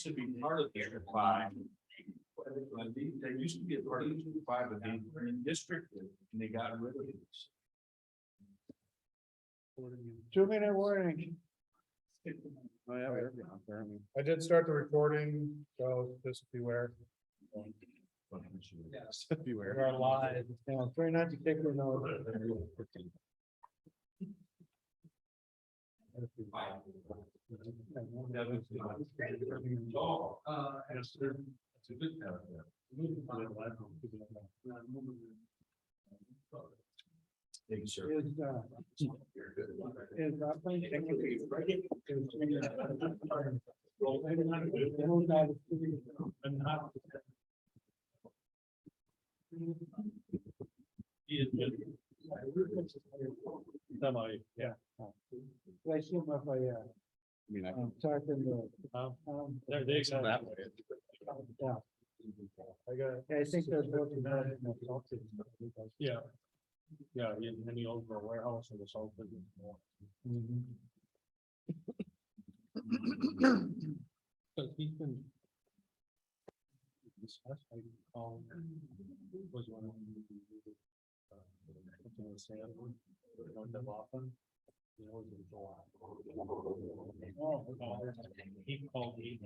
Should be part of District 5. There used to be a part of District 5, but they were in district and they got rid of it. 2-minute warning. Oh, yeah, we're out there, I mean. I did start the recording, so just beware. Yes, beware. We're live. Yeah, try not to take your notes. It's a good town. Thank you, sir. Yeah. I see him if I, I mean, I can. I'm talking to. There, they go that way. Yeah. I think there's. Yeah. Yeah, in any over warehouse or the salt. So he's been. Discussed, I call. Was one. Something with Sam. Don't have often. You know, it's a lot. He called me.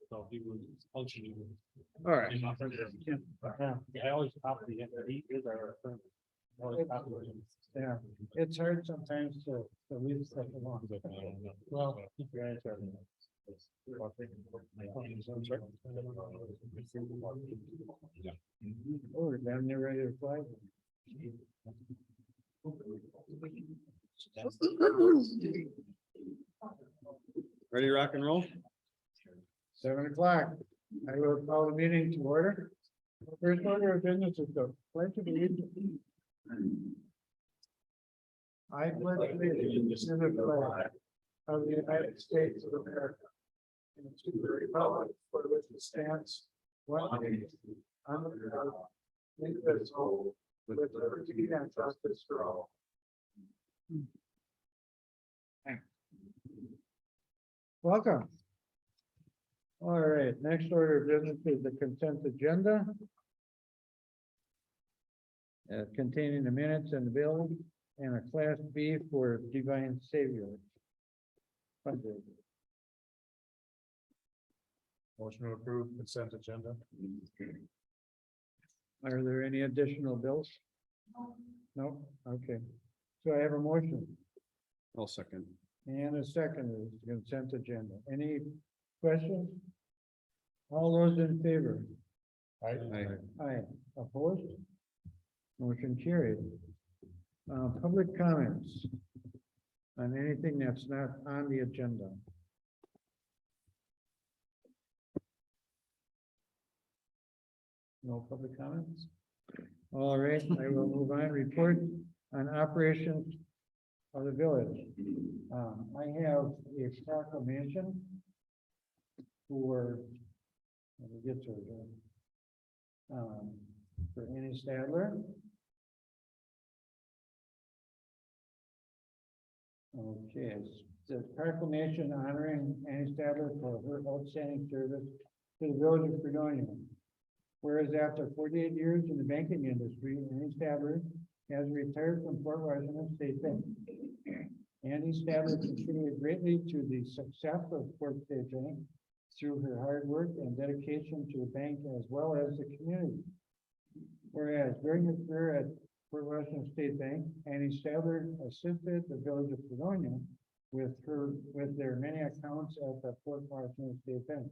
So he was functioning. All right. I always talk to him, he is our attorney. I always talk to him. Yeah, it's hard sometimes to leave stuff alone. Well, keep your eyes on Oh, we're damn near ready to fly. Ready to rock and roll? 7 o'clock. I will call the meeting to order. First order of business is the pledge of allegiance. I pledge allegiance to the flag of the United States of America and to the republic for which it stands, one nation, under God, indivisible, with liberty and justice for all. Welcome. All right, next order of business is the consent agenda. Containing the minutes and the bill and a class B for Divine Savior. Fundraiser. Motion to approve consent agenda. Are there any additional bills? No, okay. So I have a motion I'll second. and a second is the consent agenda. Any questions? All those in favor? Aye, opposed? Motion carried. Public comments on anything that's not on the agenda. No public comments? All right, I will move on. Report on operations of the village. I have a proclamation for, let me get to it. For Annie Stadler. Okay, it's the proclamation honoring Annie Stadler for her outstanding service to the village of Fredonia. Whereas after 48 years in the banking industry, Annie Stadler has retired from Fort Washington State Bank. Annie Stadler contributed greatly to the success of Fort State Bank through her hard work and dedication to the bank as well as the community. Whereas during her career at Fort Washington State Bank, Annie Stadler assisted the village of Fredonia with their many accounts at the Fort Washington State Bank.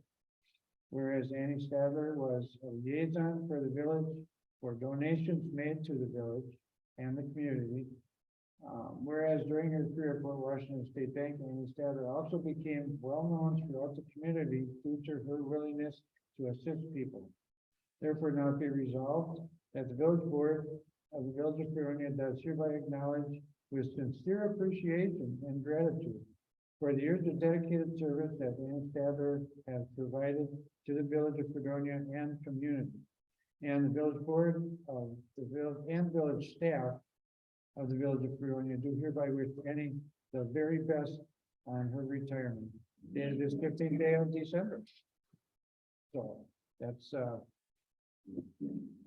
Whereas Annie Stadler was a liaison for the village for donations made to the village and the community. Whereas during her career at Fort Washington State Bank, Annie Stadler also became well-known throughout the community due to her willingness to assist people. Therefore, now be resolved that the village board of the village of Fredonia does hereby acknowledge with sincere appreciation and gratitude for the years of dedicated service that Annie Stadler has provided to the village of Fredonia and community. And the village board of the village and village staff of the village of Fredonia do hereby wish Annie the very best on her retirement. And it is 15th day of December. So that's,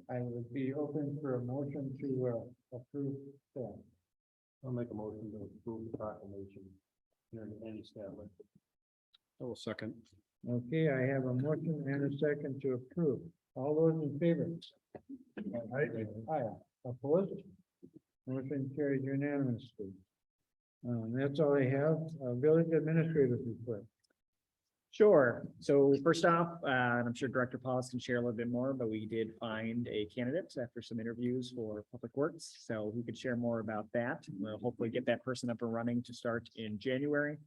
I would be open for a motion to approve that. I'll make a motion to approve the proclamation. Here in Annie Statler. I will second. Okay, I have a motion and a second to approve. All those in favor? Aye. Opposed? Motion carried unanimously. That's all I have. Village administrators report. Sure. So first off, and I'm sure Director Paulus can share a little bit more, but we did find a candidate after some interviews for Public Works. So he could share more about that. We'll hopefully get that person up and running to start in January.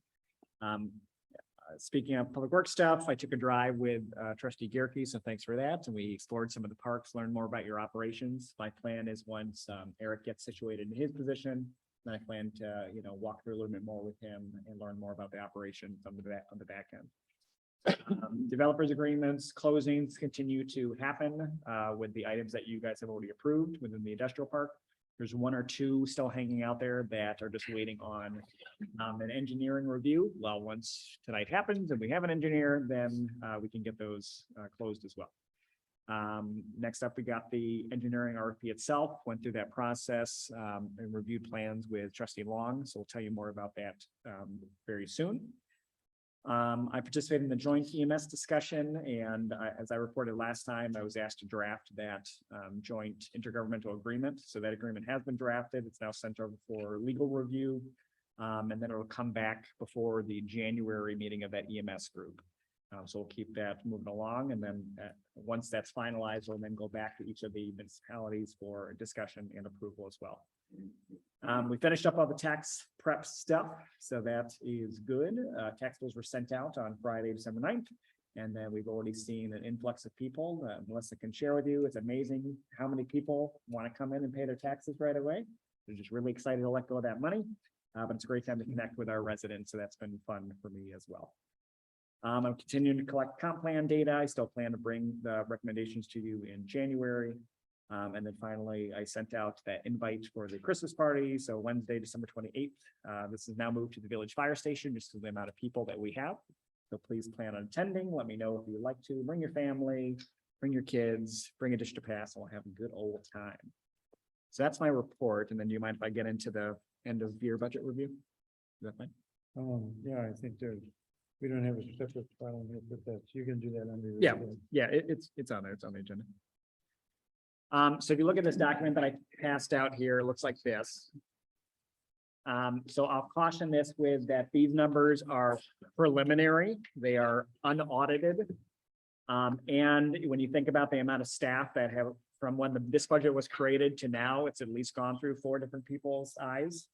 Speaking of Public Works stuff, I took a drive with Trustee Gerke, so thanks for that. And we explored some of the parks, learned more about your operations. My plan is once Eric gets situated in his position, then I plan to, walk through a little bit more with him and learn more about the operations on the back end. Developers agreements, closings continue to happen with the items that you guys have already approved within the industrial park. There's one or two still hanging out there that are just waiting on an engineering review. Well, once tonight happens and we have an engineer, then we can get those closed as well. Next up, we got the engineering RFP itself, went through that process and reviewed plans with Trustee Long. So we'll tell you more about that very soon. I participated in the joint EMS discussion, and as I reported last time, I was asked to draft that joint intergovernmental agreement. So that agreement has been drafted. It's now sent over for legal review, and then it'll come back before the January meeting of that EMS group. So we'll keep that moving along, and then once that's finalized, we'll then go back to each of the municipalities for discussion and approval as well. We finished up all the tax prep stuff, so that is good. Tax bills were sent out on Friday, December 9th, and then we've already seen an influx of people. Melissa can share with you, it's amazing how many people want to come in and pay their taxes right away. They're just really excited to let go of that money, but it's a great time to connect with our residents, so that's been fun for me as well. I'm continuing to collect comp plan data. I still plan to bring the recommendations to you in January. And then finally, I sent out that invite for the Christmas party. So Wednesday, December 28th. This is now moved to the village fire station, just to the amount of people that we have. So please plan on attending. Let me know if you'd like to. Bring your family, bring your kids, bring a dish to pass, and we'll have a good old time. So that's my report. And then do you mind if I get into the end of year budget review? Is that fine? Yeah, I think we don't have a separate file here, but you can do that under. Yeah. Yeah, it's on there. It's on the agenda. So if you look at this document that I passed out here, it looks like this. So I'll caution this with that these numbers are preliminary, they are unaudited. And when you think about the amount of staff that have, from when this budget was created to now, it's at least gone through 4 different people's eyes.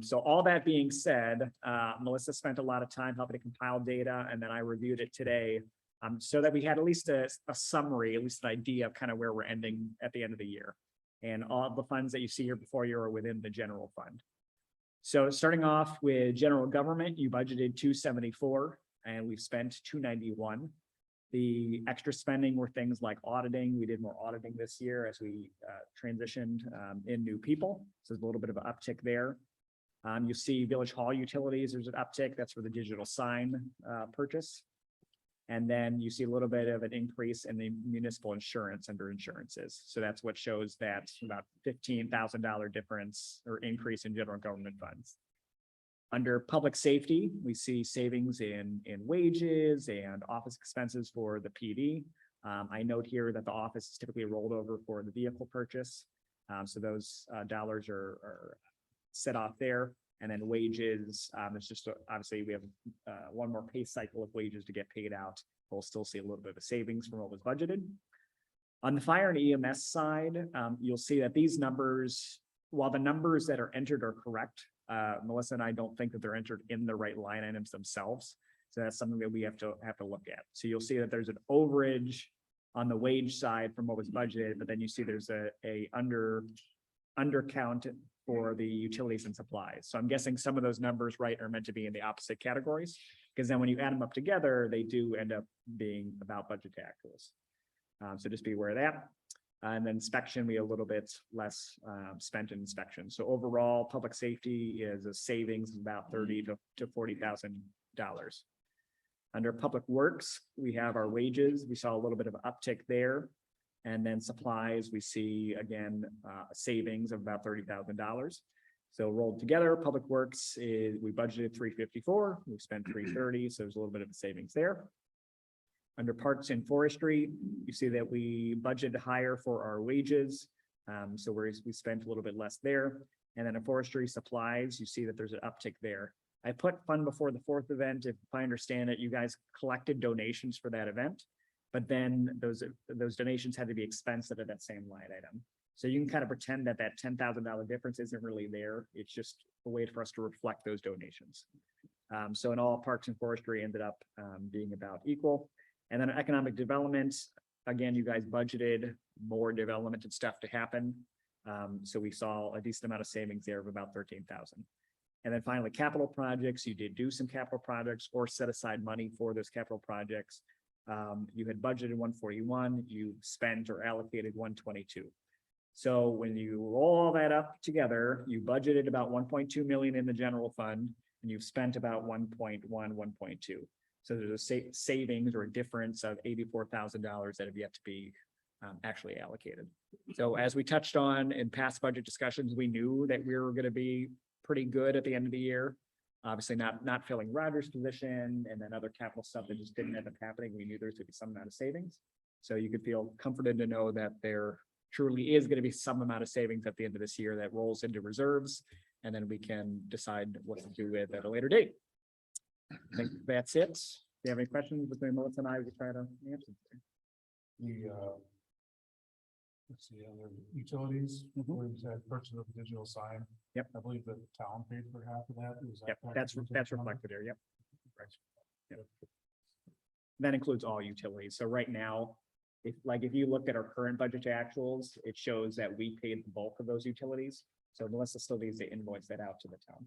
So all that being said, Melissa spent a lot of time helping to compile data, and then I reviewed it today. So that we had at least a summary, at least an idea of kind of where we're ending at the end of the year. And all the funds that you see here before you are within the general fund. So starting off with general government, you budgeted 274 and we've spent 291. The extra spending were things like auditing. We did more auditing this year as we transitioned in new people. So there's a little bit of an uptick there. You see Village Hall utilities, there's an uptick. That's for the digital sign purchase. And then you see a little bit of an increase in the municipal insurance under insurances. So that's what shows that about $15,000 difference or increase in general government funds. Under public safety, we see savings in wages and office expenses for the PD. I note here that the office is typically rolled over for the vehicle purchase. So those dollars are set off there. And then wages, it's just obviously we have one more pay cycle of wages to get paid out. We'll still see a little bit of a savings from what was budgeted. On the fire and EMS side, you'll see that these numbers, while the numbers that are entered are correct, Melissa and I don't think that they're entered in the right line items themselves. So that's something that we have to look at. So you'll see that there's an overage on the wage side from what was budgeted, but then you see there's a undercount for the utilities and supplies. So I'm guessing some of those numbers, right, are meant to be in the opposite categories, because then when you add them up together, they do end up being about budget actuals. So just be aware of that. And then inspection, we have a little bit less spent in inspection. So overall, public safety is a savings of about $30,000 to $40,000. Under Public Works, we have our wages. We saw a little bit of an uptick there. And then supplies, we see again, a savings of about $30,000. So rolled together, Public Works is, we budgeted 354, we spent 330, so there's a little bit of a savings there. Under Parks and Forestry, you see that we budgeted higher for our wages. So we spent a little bit less there. And then in Forestry Supplies, you see that there's an uptick there. I put fund before the fourth event. If I understand it, you guys collected donations for that event. But then those donations had to be expensed out of that same line item. So you can kind of pretend that that $10,000 difference isn't really there. It's just a way for us to reflect those donations. So in all, Parks and Forestry ended up being about equal. And then economic development, again, you guys budgeted more development and stuff to happen. So we saw a decent amount of savings there of about 13,000. And then finally, capital projects, you did do some capital projects or set aside money for those capital projects. You had budgeted 141, you spent or allocated 122. So when you roll all that up together, you budgeted about 1.2 million in the general fund and you've spent about 1.1, 1.2. So there's a savings or a difference of $84,000 that have yet to be actually allocated. So as we touched on in past budget discussions, we knew that we were going to be pretty good at the end of the year. Obviously not filling Roger's position and then other capital stuff that just didn't end up happening. We knew there was going to be some amount of savings. So you could feel comforted to know that there truly is going to be some amount of savings at the end of this year that rolls into reserves. And then we can decide what to do with at a later date. I think that's it. If you have any questions between Melissa and I, we try to answer. Let's see, other utilities, where you said purchase of digital sign. Yep. I believe the town paid for half of that. Is that Yep, correct? that's reflected there. Yep. Yep. That includes all utilities. So right now, if you look at our current budget to actuals, it shows that we paid the bulk of those utilities. So Melissa still needs to invoice that out to the town.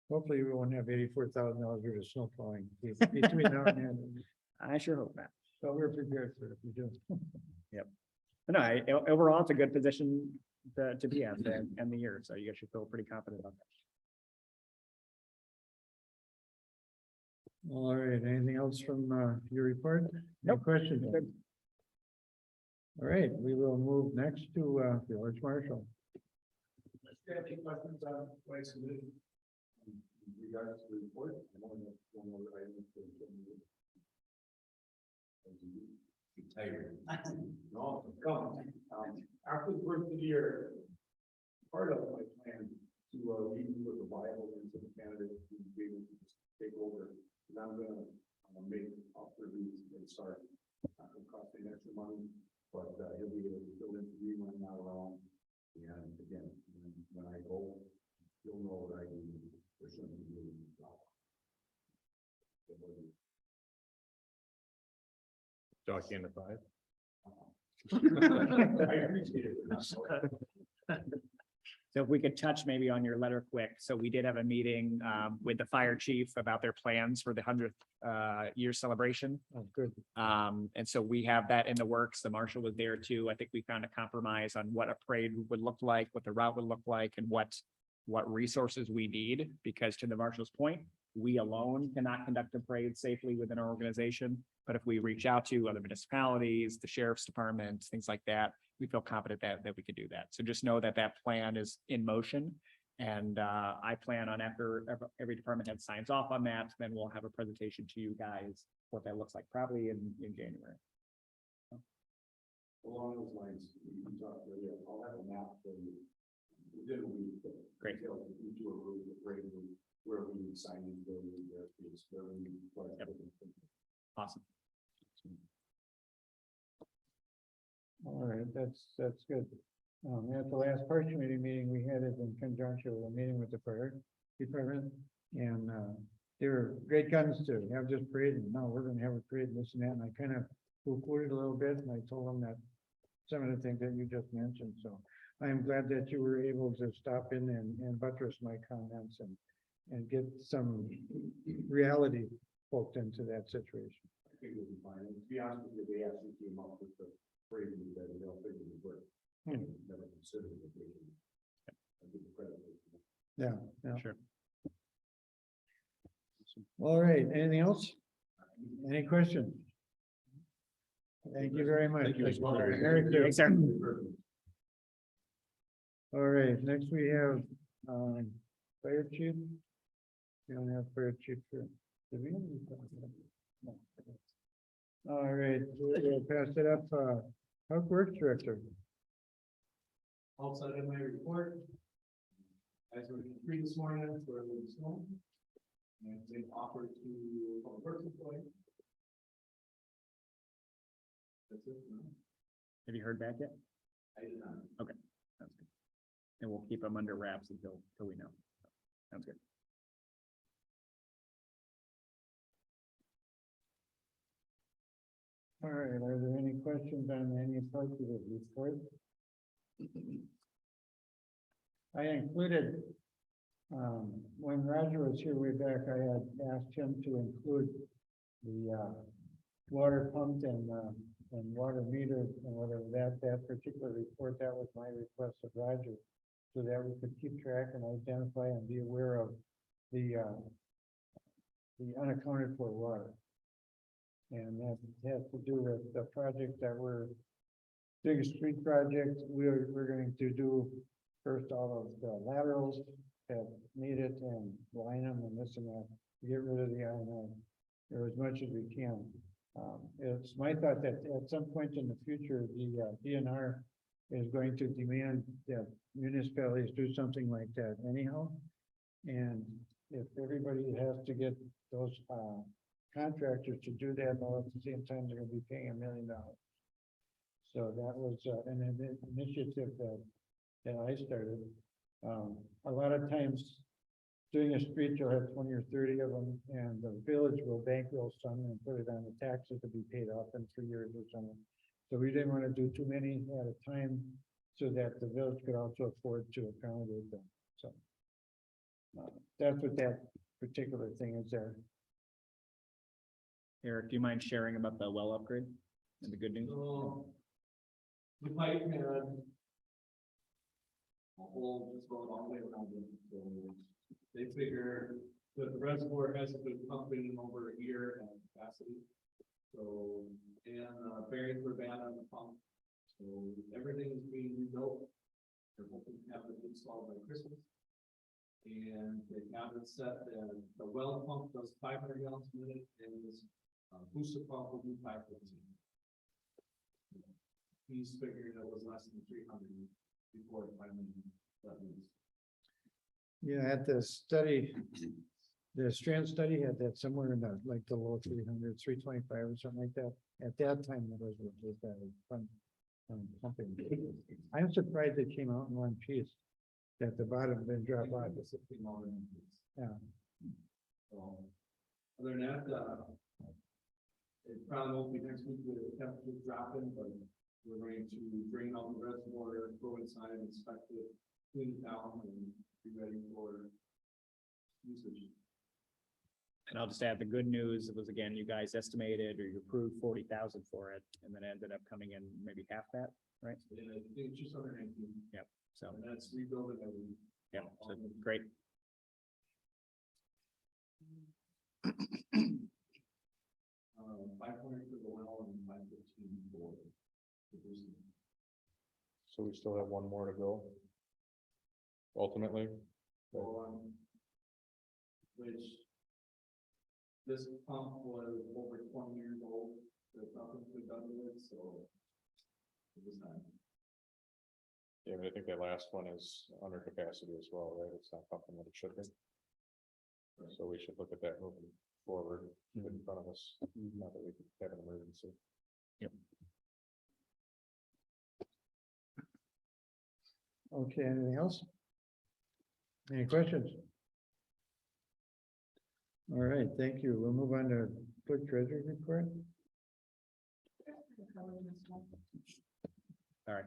Hopefully we won't have $84,000 worth of snow plowing between now and then. I sure hope not. So we're prepared for it if we do. But no, overall, it's a good position to be at to end the year. So you guys should feel pretty confident about that. All right, anything else from your report? Any Nope. questions? Good. All right, we will move next to George Marshall. Any questions on what I submitted? In regards to the report, one more item. Tired. No, come. After the first of the year, part of my plan to lead with the Bible and some candidates to be able to take over. And I'm gonna make offer these and start. Not gonna cost any extra money, but he'll be able to fill in for me when I'm not around. And again, when I go, you'll know that I can. There's something really. Jockey in the 5. I appreciate it. So if we could touch maybe on your letter quick. So we did have a meeting with the fire chief about their plans for the 100th year celebration. Oh, good. And so we have that in the works. The marshal was there too. I think we found a compromise on what a parade would look like, what the route would look like, and what resources we need, because to the marshal's point, we alone cannot conduct a parade safely within our organization. But if we reach out to other municipalities, the sheriff's department, things like that, we feel confident that we could do that. So just know that that plan is in motion. And I plan on after every department head signs off on that, then we'll have a presentation to you guys, what that looks like, probably in January. Along those lines, you talked earlier, I'll have a map for you. Within a week. Great. We do a really great where we sign in, where we. Yep. Awesome. All right, that's good. At the last park committee meeting, we had it in conjunction with a meeting with the fire department. And they were great guns to have this parade, and now we're gonna have a parade, this and that, and I kind of poo-pooed it a little bit, and I told them that some of the things that you just mentioned, so I am glad that you were able to stop in and buttress my comments and get some reality poked into that situation. I think it'll be fine. And to be honest with you, they actually came up with the phrase that they'll figure it work. Never considered it. I give the credit. Yeah. Sure. All right, anything else? Any questions? Thank you very much. Thank you, Mr. Chair. Merry Thanks, sir. All right, next we have, fire chief. We don't have fire chief here. Do we have any fire chief? No. All right, we'll pass it up, Public Works Director. Also in my report. As we're free this morning for the snow. And they offered to public works employee. That's it. Have you heard back yet? I did not. Sounds good. And we'll keep them under wraps until we know. Sounds good. All right, are there any questions on any parts of the report? I included, when Roger was here way back, I had asked him to include the, water pump and water meter and whatever that particular report, that was my request of Roger. So that we could keep track and identify and be aware of the unaccounted for water. And that has to do with the project that we're doing, a street project. We're going to do first all of the laterals that need it and line them and this and that, get rid of the I-9 or as much as we can. It's my thought that at some point in the future, the DNR is going to demand that municipalities do something like that anyhow. And if everybody has to get those contractors to do that, all at the same time, they're gonna be paying $1 million. So that was an initiative that I started. A lot of times, doing a street, you'll have 20 or 30 of them, and the village will bankroll some and put it on the taxes to be paid off in 3 years or something. So we didn't want to do too many at a time, so that the village could also afford to accommodate them. So that's what that particular thing is there. Eric, do you mind sharing about the well upgrade and the good news? So. The pipe had. A hole just going all the way around it, so they figure that the reservoir hasn't been pumping in over a year at capacity. So, and bearings were bad on the pump, so everything is being rebuilt. They're hoping to have it installed by Christmas. And they have it set that the well pump does 500 gallons a minute and this booster pump will do 515. He's figuring it was less than 300 before it finally got loose. Yeah, at the study, the Strand study had that somewhere in the, like the low 300, 325 or something like that. At that time, that was that fun pumping. I'm surprised it came out in one piece, that the bottom didn't drop out. Yeah. So, other than that, it probably won't be next week with the temperature dropping, but we're going to drain out the reservoir, go inside, inspect it, clean it down, and be ready for usage. And I'll just add the good news, it was again, you guys estimated or you approved 40,000 for it, and then it ended up coming in maybe half that, right? And I think it's just under 19. So, And that's rebuilding every. yeah, so great. 500 for the well and 515 for the boosting. So we still have one more to go. Ultimately, Which this pump was over 20 years old, there's nothing to be done with it, so it was time. yeah, but I think that last one is under capacity as well, right? It's not pumping what it should be. So we should look at that moving forward in front of us, not that we could have an emergency. Okay, anything else? Any questions? All right, thank you. We'll move on to clerk treasurer's report. All right.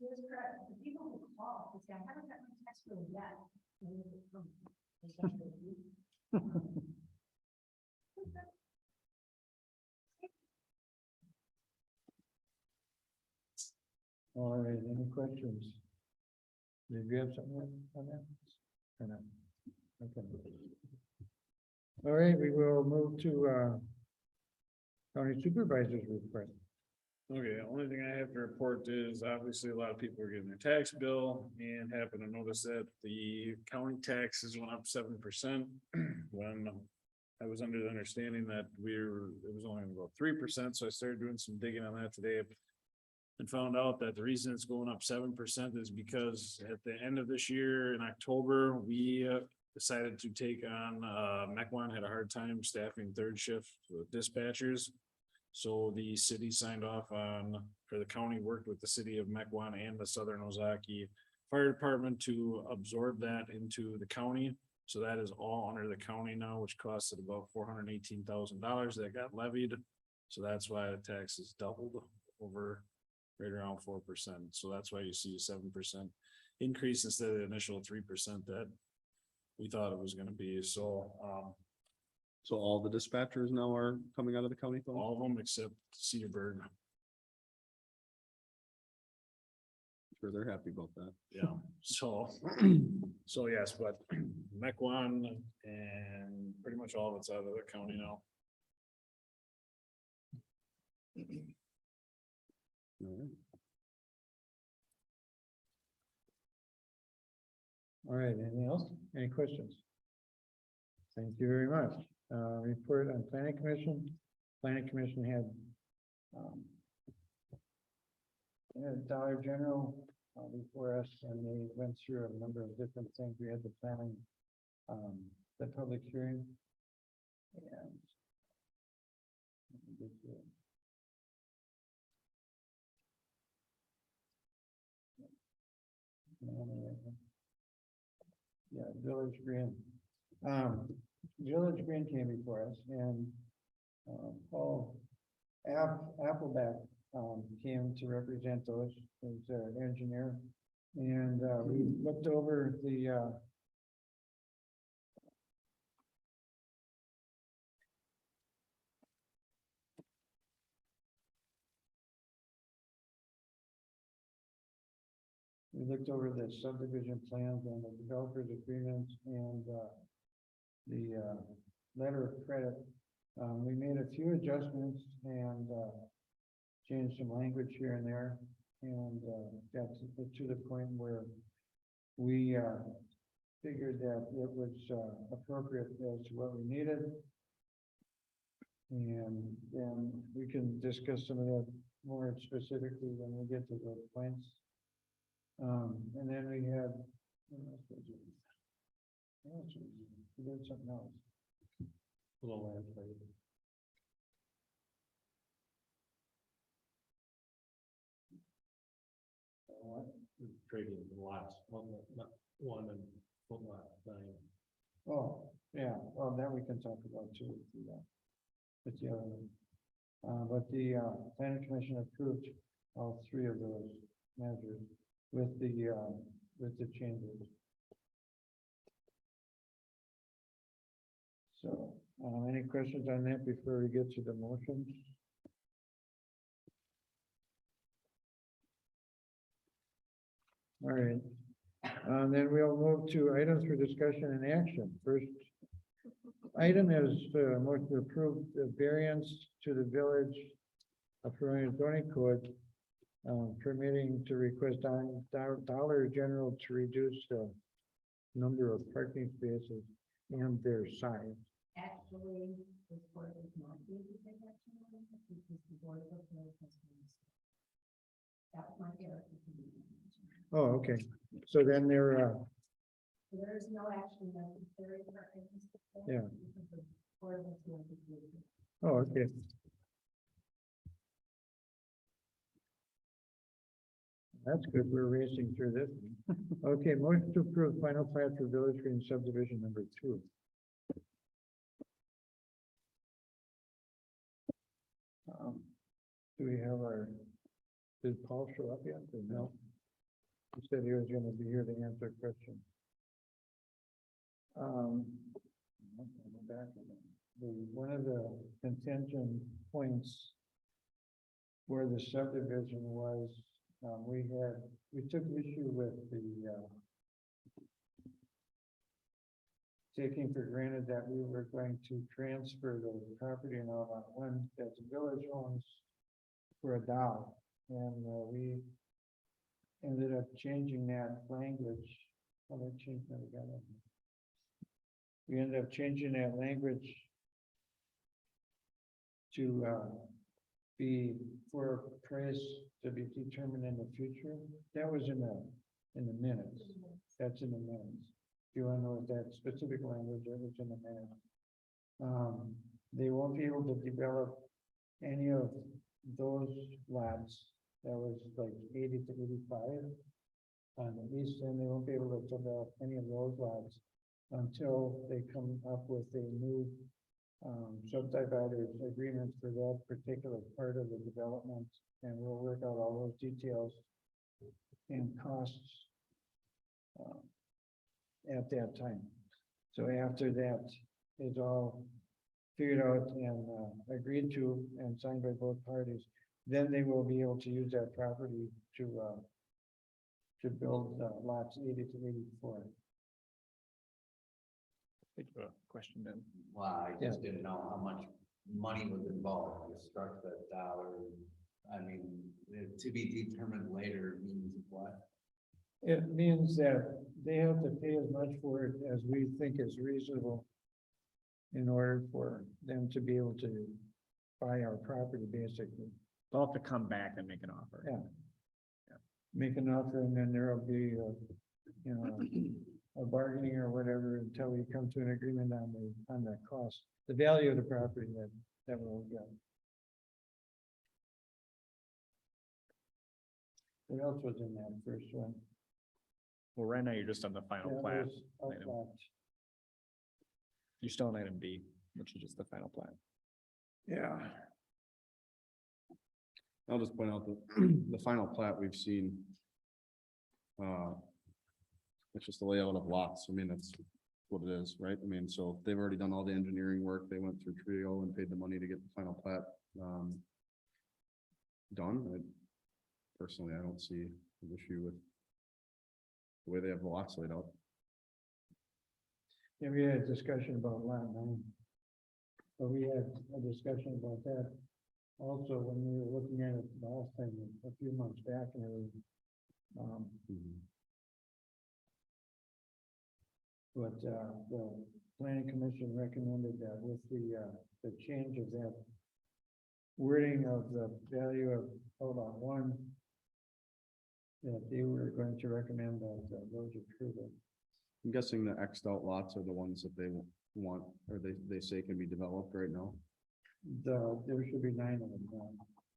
Here's correct. The people who call, they say, I haven't got my tax bill yet. All right, any questions? Did you have something on that? Or not? Okay. All right, we will move to county supervisor's report. Okay, the only thing I have to report is obviously a lot of people are getting their tax bill and happen to notice that the county taxes went up 7%. When I was under the understanding that it was only about 3%, so I started doing some digging on that today. And found out that the reason it's going up 7% is because at the end of this year in October, we decided to take on, Mequon had a hard time staffing third shift with dispatchers. So the city signed off on, or the county worked with the city of Mequon and the Southern Ozaki Fire Department to absorb that into the county. So that is all under the county now, which costed about $418,000 that got levied. So that's why the taxes doubled over right around 4%. So that's why you see a 7% increase instead of the initial 3% that we thought it was gonna be. So, So all the dispatchers now are coming out of the county fund? all of them except Cedarburg. Sure, they're happy about that. Yeah, so, so yes, but Mequon and pretty much all of it's out of the county now. All right. All right, anything else? Any questions? Thank you very much. Report on planning commission. Planning commission had Dollar General before us, and they went through a number of different things. We had the planning, the public hearing. And yeah, Village Green. Village Green came before us, and Paul Appleback came to represent those as engineer. And we looked over the subdivision plans and the developers agreements and the letter of credit. We made a few adjustments and changed some language here and there. And that's to the point where we figured that it was appropriate as to what we needed. And then we can discuss some of that more specifically when we get to those points. And then we had, we did something else. A little land trade. Trading lots, one and one lot thing. Oh, yeah, well, then we can talk about too. With the other one. But the planning commission approved all three of those measures with the changes. So, any questions on that before we get to the motions? All right, then we'll move to items for discussion and action. First item is motion to approve the variance to the village approving zoning code, permitting to request Dollar General to reduce the number of parking spaces and their size. Actually, this board is not going to take action on it, because the board of appeals has been. That was my error. Oh, okay, so then there, So there is no action necessary for items. Yeah. Because the board of appeals is doing it. oh, okay. That's good, we're racing through this. Okay, motion to approve final plat for Village Green subdivision number 2. Do we have did Paul show up yet or no? He said he was gonna be here to answer a question. One of the contention points where the subdivision was, we took issue with taking for granted that we were going to transfer the property in all on one that the village owns for $1. And we ended up changing that language. Well, I changed that again. We ended up changing that language to be for a price to be determined in the future. That was in the minutes. That's in the minutes. If you want to know what that specific language, that was in the minutes. They won't be able to develop any of those lots. That was like 80 to 85. On the east end, they won't be able to develop any of those lots until they come up with a new subdividers agreement for that particular part of the development. And we'll work out all those details and costs at that time. So after that is all figured out and agreed to and signed by both parties, then they will be able to use that property to build lots 80 to 84. Question then. Well, I just didn't know how much money was involved, you struck that dollar, I mean, to be determined later means what? It means that they have to pay as much for it as we think is reasonable in order for them to be able to buy our property, basically. They'll have to come back and make an offer. Yeah. Make an offer and then there'll be, you know, a bargaining or whatever until we come to an agreement on the cost, the value of the property that we'll get. What else was in that first one? Well, right now you're just on the final That plat. was outlet. You're still on item B, which is just the final plat. Yeah. I'll just point out that the final plat we've seen. It's just the layout of lots. I mean, that's what it is, right? I mean, so they've already done all the engineering work. They went through Trio and paid the money to get the final plat done. Personally, I don't see an issue with the way they have the lots laid out. Yeah, we had a discussion about lot 9. But we had a discussion about that also when we were looking at it last time, a few months back, and it was, but the planning commission recommended that with the change of that wording of the value of lot 1, that they were going to recommend that those approve it. I'm guessing the Xed out lots are the ones that they want, or they say can be developed right now. There should be 9 of them now.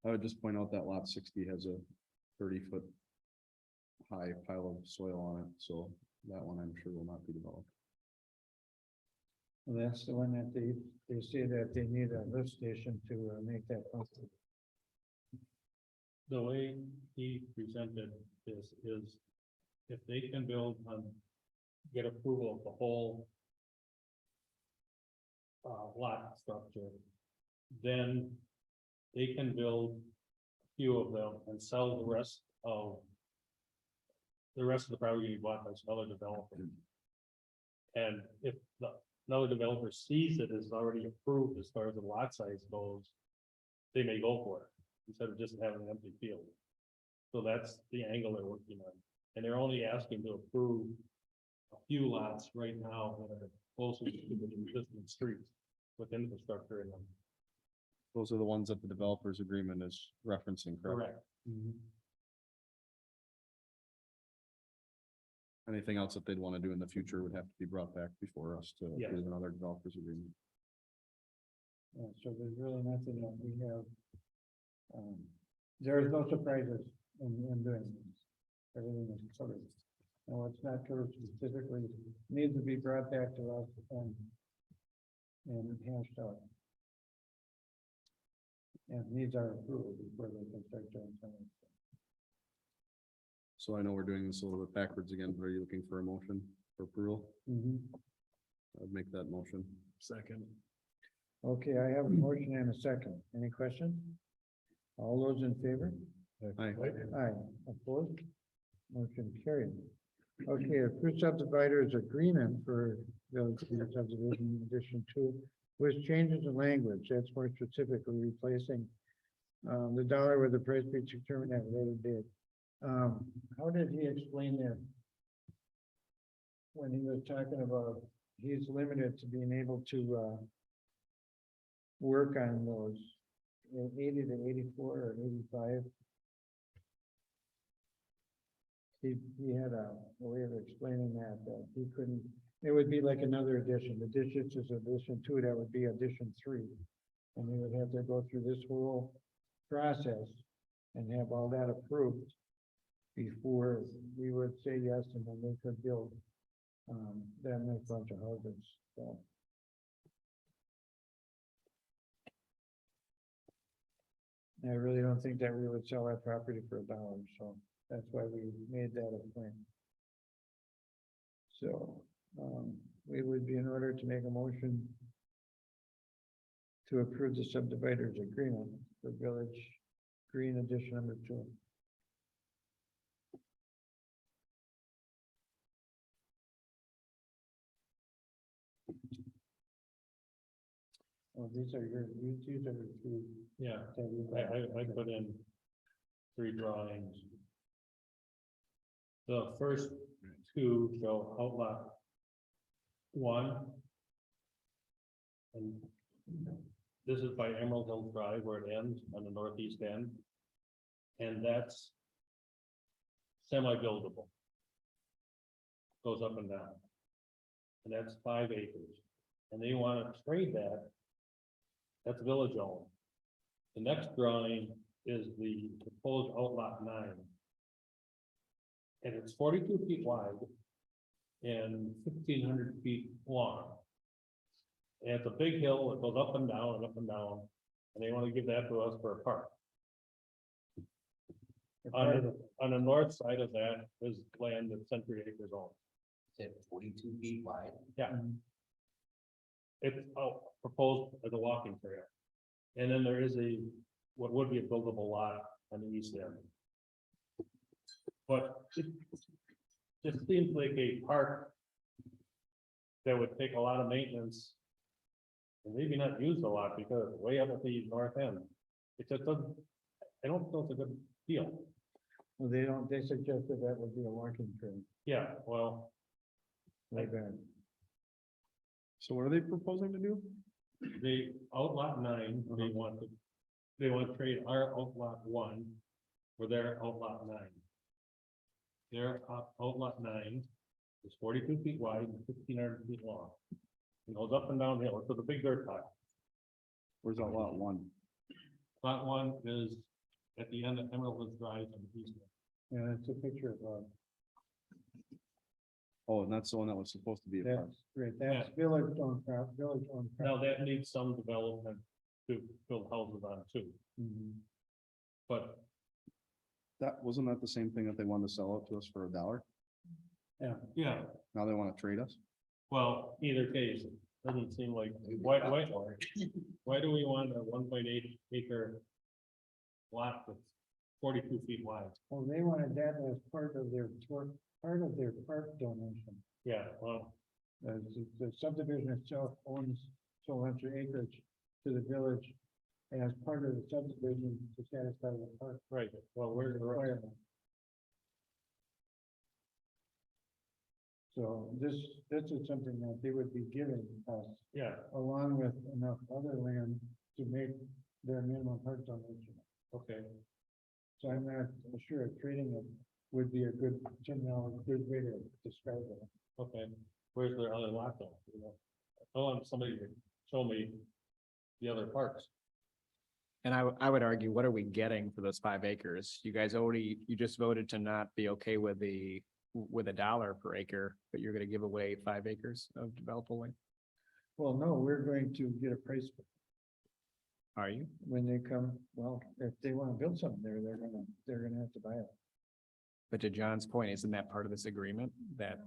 I would just point out that lot 60 has a 30-foot high pile of soil on it, so that one I'm sure will not be developed. Well, that's the one that they say that they need a lift station to make that possible. The way he presented this is if they can build get approval of the whole lot structure, then they can build a few of them and sell the rest of the property bought by some other developer. And if another developer sees it is already approved as far as the lot size goes, they may go for it instead of just having an empty field. So that's the angle they're working on. And they're only asking to approve a few lots right now that are closer to the existing streets with infrastructure in them. Those are the ones that the developers agreement is referencing, correct? Anything else that they'd want to do in the future would have to be brought back before us to Yes. approve another developers agreement. Yeah, so there's really nothing that we have. There's no surprises in doing this. Everything is covered. And what's not covered specifically needs to be brought back to us and hashed out. And needs our approval before they can start doing something. So I know we're doing this a little bit backwards again, but are you looking for a motion for approval? I'd make that motion. Second. Okay, I have a motion and a second. Any questions? All those in favor? Aye. Aye, opposed? Motion carried. Okay, approved subdividers agreement for village center subdivision addition two, with changes in language, that's more specifically replacing the dollar with the price be determined at a later date. How did he explain that? When he was talking about, he's limited to being able to work on those 80 to 84 or 85. He had a way of explaining that he couldn't, it would be like another addition. Addition is addition two, that would be addition three. And we would have to go through this whole process and have all that approved before we would say yes, and then they could build that next bunch of houses, so. I really don't think that we would sell that property for $1, so that's why we made that a plan. So, we would be in order to make a motion to approve the subdividers agreement for Village Green Edition number 2. Oh, these are your, these are the two. Yeah, that we I put in 3 drawings. The first 2 show outlot 1. And this is by Emerald Hill Drive where it ends on the northeast end. And that's semi-buildable. Goes up and down. And that's 5 acres. And they want to trade that. That's village owned. The next drawing is the proposed outlot 9. And it's 42 feet wide and 1,500 feet long. And it's a big hill that goes up and down and up and down, and they want to give that to us for a park. On the north side of that is land that Century Acres owns. Is it 42 feet wide? It's proposed as a walking trail. And then there is what would be a buildable lot on the east end. But it seems like a park that would take a lot of maintenance and maybe not used a lot because it's way up at the north end. It just doesn't, I don't feel it's a good deal. Well, they suggested that would be a walking trail. Yeah, well, Way back. So what are they proposing to do? they outlot 9, they want to trade our outlot 1 for their outlot 9. Their outlot 9 is 42 feet wide and 1,500 feet long. It goes up and down hill, it's a big dirt pile. Where's that lot 1? Lot 1 is at the end of Emerald Hills Drive on the east end. Yeah, it's a picture of, Oh, and that's the one that was supposed to be a park. that's great, that's village owned, village owned. Now, that needs some development to build houses on too, but Wasn't that the same thing that they wanted to sell it to us for $1? yeah, Now they want to trade us? well, either case, it doesn't seem like, why do we want a 1.8 acre lot that's 42 feet wide? Well, they wanted that as part of their park donation. Yeah, well, The subdivision itself owns so much acreage to the village as part of the subdivision to satisfy the park right, well, where's the road? requirement. So this is something that they would be giving us Yeah, along with enough other land to make their minimum park donation. okay, So I'm not sure if trading it would be a good way to describe it. okay, where's their other lot though, you know? I want somebody to show me the other parks. And I would argue, what are we getting for those 5 acres? You guys you just voted to not be okay with $1 per acre, but you're gonna give away 5 acres of developable land? Well, no, we're going to get a price Are you? when they come, well, if they want to build something there, they're gonna have to buy it. But to John's point, isn't that part of this agreement that,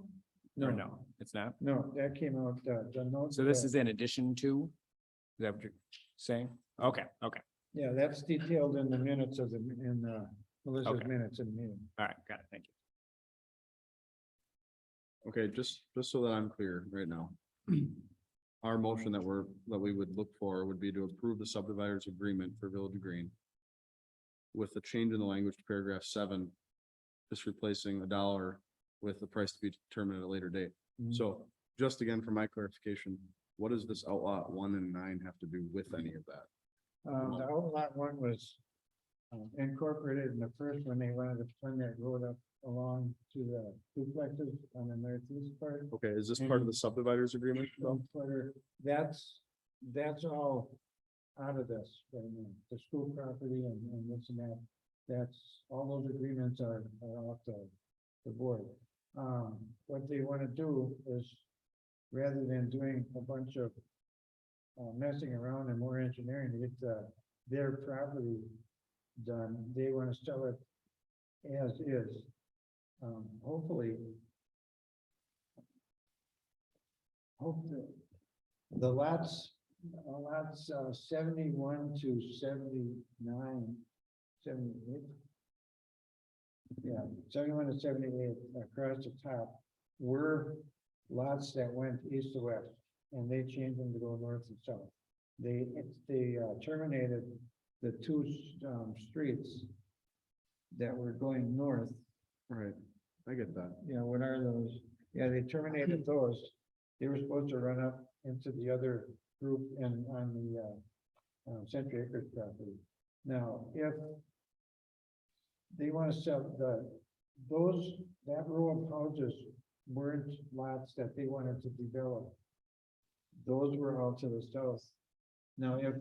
or no, it's not? No, that came out, the note. So this is in addition to? Is that what you're saying? Okay, okay, Yeah, that's detailed in the minutes of Melissa's Okay. minutes in the meeting. all right, got it, thank you. Okay, just so that I'm clear right now. our motion that we would look for would be to approve the subdividers agreement for Village Green. With the change in the language to paragraph 7, just replacing $1 with the price to be determined at a later date. So just again, for my clarification, what does this outlot 1 and 9 have to do with any of that? The outlot one was incorporated in the first when they wanted to turn that road up along to the duplexes on the northeast part. Okay, is this part of the subdividers agreement? though? That's all out of this, right now. The school property and this and that. That's, all those agreements are off the board. What they want to do is, rather than doing a bunch of messing around and more engineering to get their property done, they want to sell it as is. Hopefully the lots 71 to 79, 78. Yeah, 71 to 78 across the top were lots that went east to west, and they changed them to go north and south. They terminated the two streets that were going north. Right, I get that. You know, what are those? Yeah, they terminated those. They were supposed to run up into the other group and on the Century Acres property. Now, if they want to sell that row of houses weren't lots that they wanted to develop. Those were all to the south. Now, if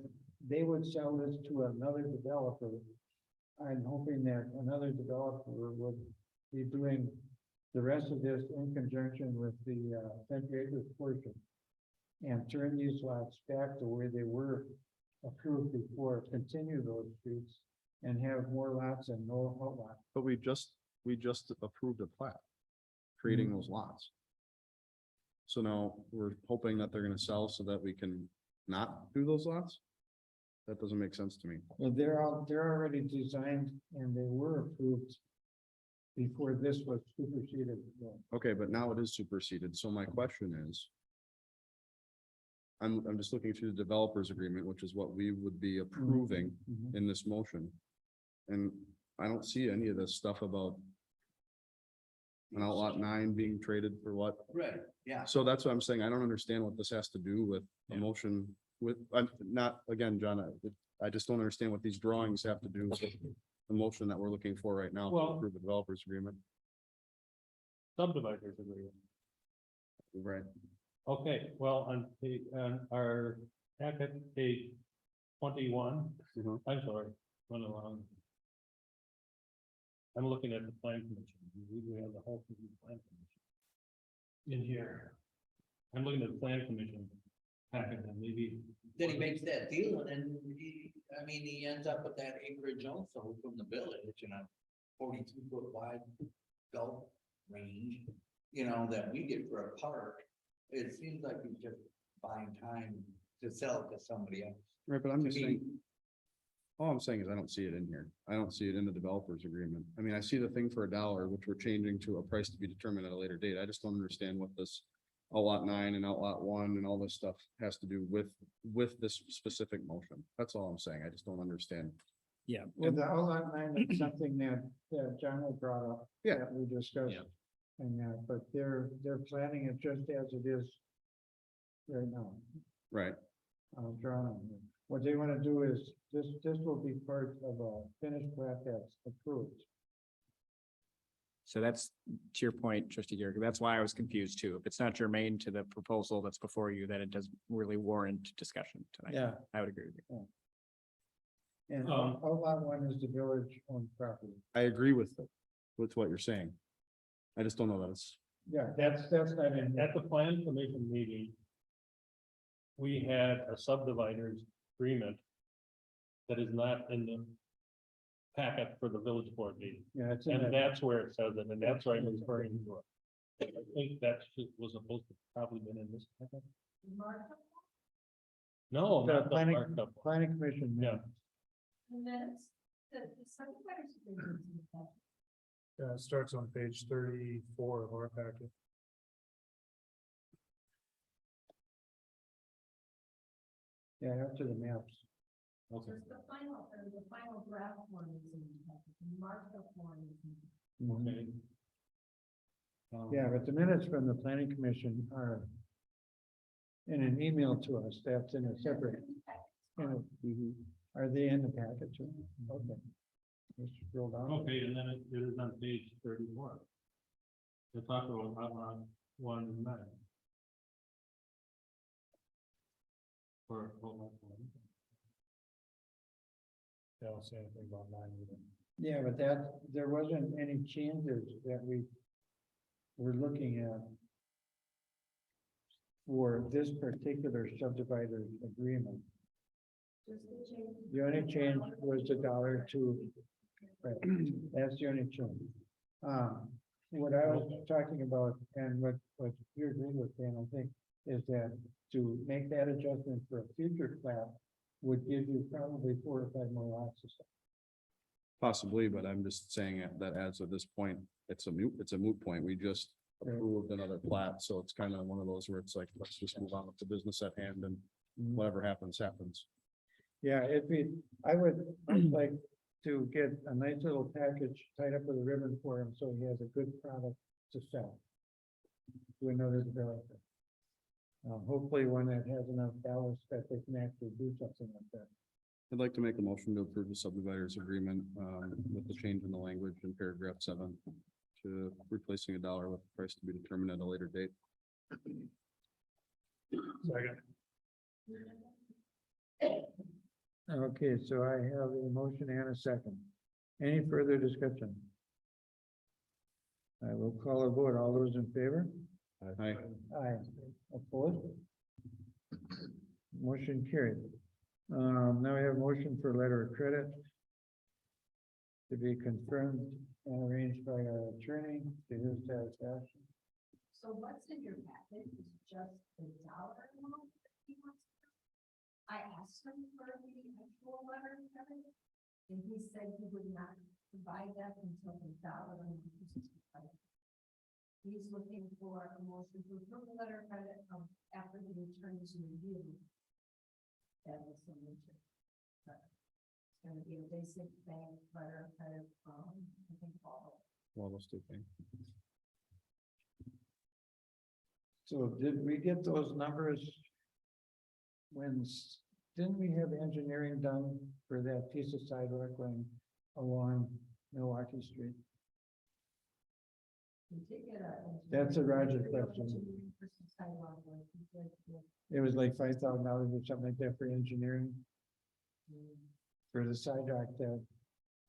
they would sell this to another developer, I'm hoping that another developer would be doing the rest of this in conjunction with the Century Acres portion. And turn these lots back to where they were approved before, continue those streets and have more lots and no outlot. But we just approved a plat, creating those lots. So now we're hoping that they're gonna sell so that we can not do those lots? That doesn't make sense to me. Well, they're already designed and they were approved before this was superseded. Okay, but now it is superseded, so my question is. I'm just looking through the developers agreement, which is what we would be approving in this motion. And I don't see any of this stuff about. An outlot 9 being traded for what? Right, yeah. So that's what I'm saying. I don't understand what this has to do with a motion with, I'm not, again, John, I just don't understand what these drawings have to do with the motion that we're looking for right now to Well- approve the developers agreement. Subdividers agreement. Right. Okay, well, on our packet, page 21, Mhm. I'm sorry, run along. I'm looking at the plan commission. We have the whole plan commission in here. I'm looking at the plan commission packet and maybe. Then he makes that deal and then he ends up with that acreage also from the village and a 42-foot wide golf range, that we get for a park. It seems like he's just buying time to sell it to somebody else. Right, but I'm To just me, saying, all I'm saying is I don't see it in here. I don't see it in the developers agreement. I mean, I see the thing for $1, which we're changing to a price to be determined at a later date. I just don't understand what this outlot 9 and outlot 1 and all this stuff has to do with this specific motion. That's all I'm saying. I just don't understand. Yeah. Well, the outlot 9 is something that John had brought up. Yeah. That we discussed. Yeah. And but they're planning it just as it is right now. Right. Drawn on here. What they want to do is, this will be part of a finished plat that's approved. So that's to your point, trustee Garrett, that's why I was confused too. If it's not germane to the proposal that's before you, then it doesn't really warrant discussion tonight. Yeah. I would agree with you. And outlot 1 is the village owned property. I agree with what you're saying. I just don't know that it's, Yeah, that's not in. At the plan commission meeting, we had a subdividers agreement that is not in the packet for the village board meeting. Yeah, it's in And that. that's where it says it, and that's where I'm referring to it. I think that was supposed to probably been in this packet. Markup No, The not the planning, markup. planning commission. Yeah. minutes, the subdividers agreement. Yeah, it starts on page 34 of our packet. Yeah, after the maps. Okay. Just the final draft one is in, the markup one is in. Okay. Yeah, but the minutes from the planning commission are in an email to us, that's in a separate, you know, are they in the package? Okay. Let's scroll down. Okay, and then it is on page 31. The talk about outline 1 and 9. For outline 1. I don't say anything about mine either. Yeah, but that, there wasn't any changes that we were looking at for this particular subdivider agreement. Just the change. The only change was the $2. Right, that's the only change. What I was talking about and what you agree with, Dan, I think, is that to make that adjustment for a future plat would give you probably 4 or 5 more lots of stuff. Possibly, but I'm just saying that as of this point, it's a moot point. We just Right. approved another plat, so it's kind of one of those where it's like, let's just move on with the business at hand and whatever happens, happens. Yeah, I would like to get a nice little package tied up with a ribbon for him, so he has a good product to sell to another developer. Hopefully one that has enough ballast that they can actually do something like that. I'd like to make a motion to approve the subdividers agreement, with the change in the language in paragraph 7 to replacing $1 with the price to be determined at a later date. Second. Okay, so I have a motion and a second. Any further discussion? I will call a vote. All those in favor? Aye. Aye. Opposed? Motion carried. Now we have motion for letter of credit to be confirmed and arranged by our attorney to his satisfaction. So what's in your packet is just the dollar amount that he wants. I asked him for the actual letter of credit, and he said he would not provide that until the dollar amount is provided. He's looking for a motion to approve the letter of credit after the attorney's review. That was the motion. It's gonna be a basic bank letter of credit from, I think, all. Well, those two things. So did we get those numbers? Didn't we have engineering done for that piece of sidewalk going along Milwaukee Street? We did get a. That's a Roger question. Sidewalk work, he said, yeah. It was like $5,000 or something like that for engineering for the sidewalk that,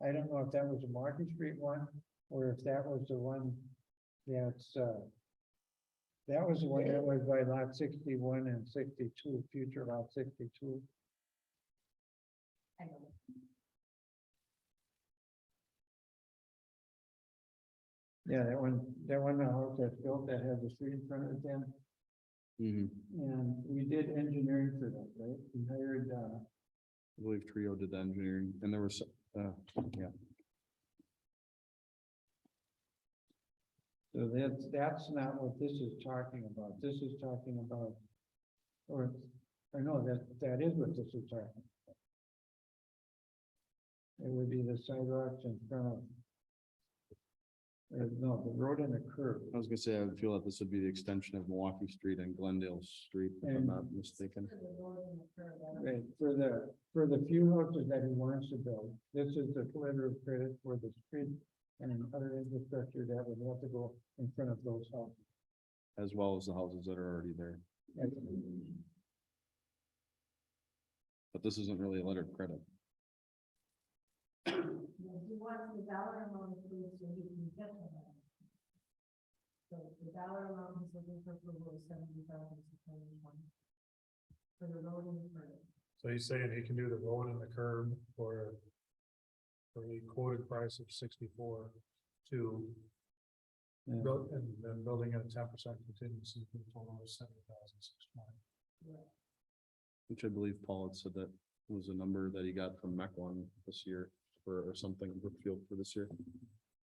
I don't know if that was a Market Street one, or if that was the one that's, that was the one that was by lot 61 and 62, future lot 62. I don't know. Yeah, that one, the house that's built that has the street in front of it then. And we did engineering for that, right? We hired, I believe Trio did the engineering and there was, yeah. so that's not what this is talking about. This is talking about, or no, that is what this is talking about. It would be the sidewalks in front of, no, the road and the curb. I was gonna say, I would feel that this would be the extension of Milwaukee Street and Glendale Street, if I'm And- not mistaken. To the road and the curb, I don't- Right, for the few houses that he wants to build, this is the letter of credit for the street and other infrastructure that would have to go in front of those houses. As well as the houses that are already there. But this isn't really a letter of credit. He wants the dollar amount approved so he can get the money. So the dollar amount he's looking for approval is $70,620 for the road and the curb. So he's saying he can do the road and the curb for the quoted price of 64 to Yeah. build, and then building at a 10% contingency for the total of 70,620. Which I believe Paul had said that was a number that he got from Mequon this year or something, Brookfield for this year.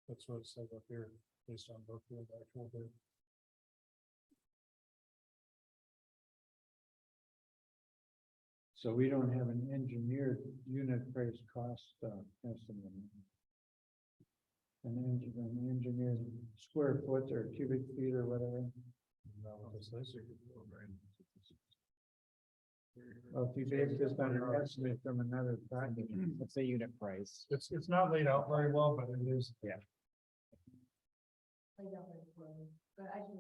That's what it says up here, based on Brookfield's actual bid. So So we don't have an engineered unit price cost, estimate. An engineered square foot or cubic feet or whatever. Well, if you base this on an estimate from another project. What's the unit price? It's not laid out very well, but it is. I don't know, but I can.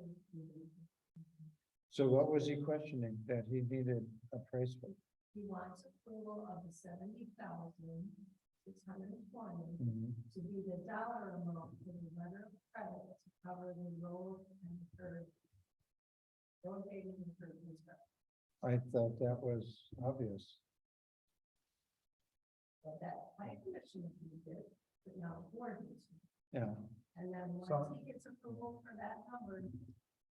So what was he questioning? That he needed a price for? He wants approval of the 70,620 Mhm. to be the dollar amount for the letter of credit to cover the road and curb. Road paving and curb construction, I thought that was obvious. but that planning commission approved it, but now the board needs to. Yeah, And then once he gets approval for that number,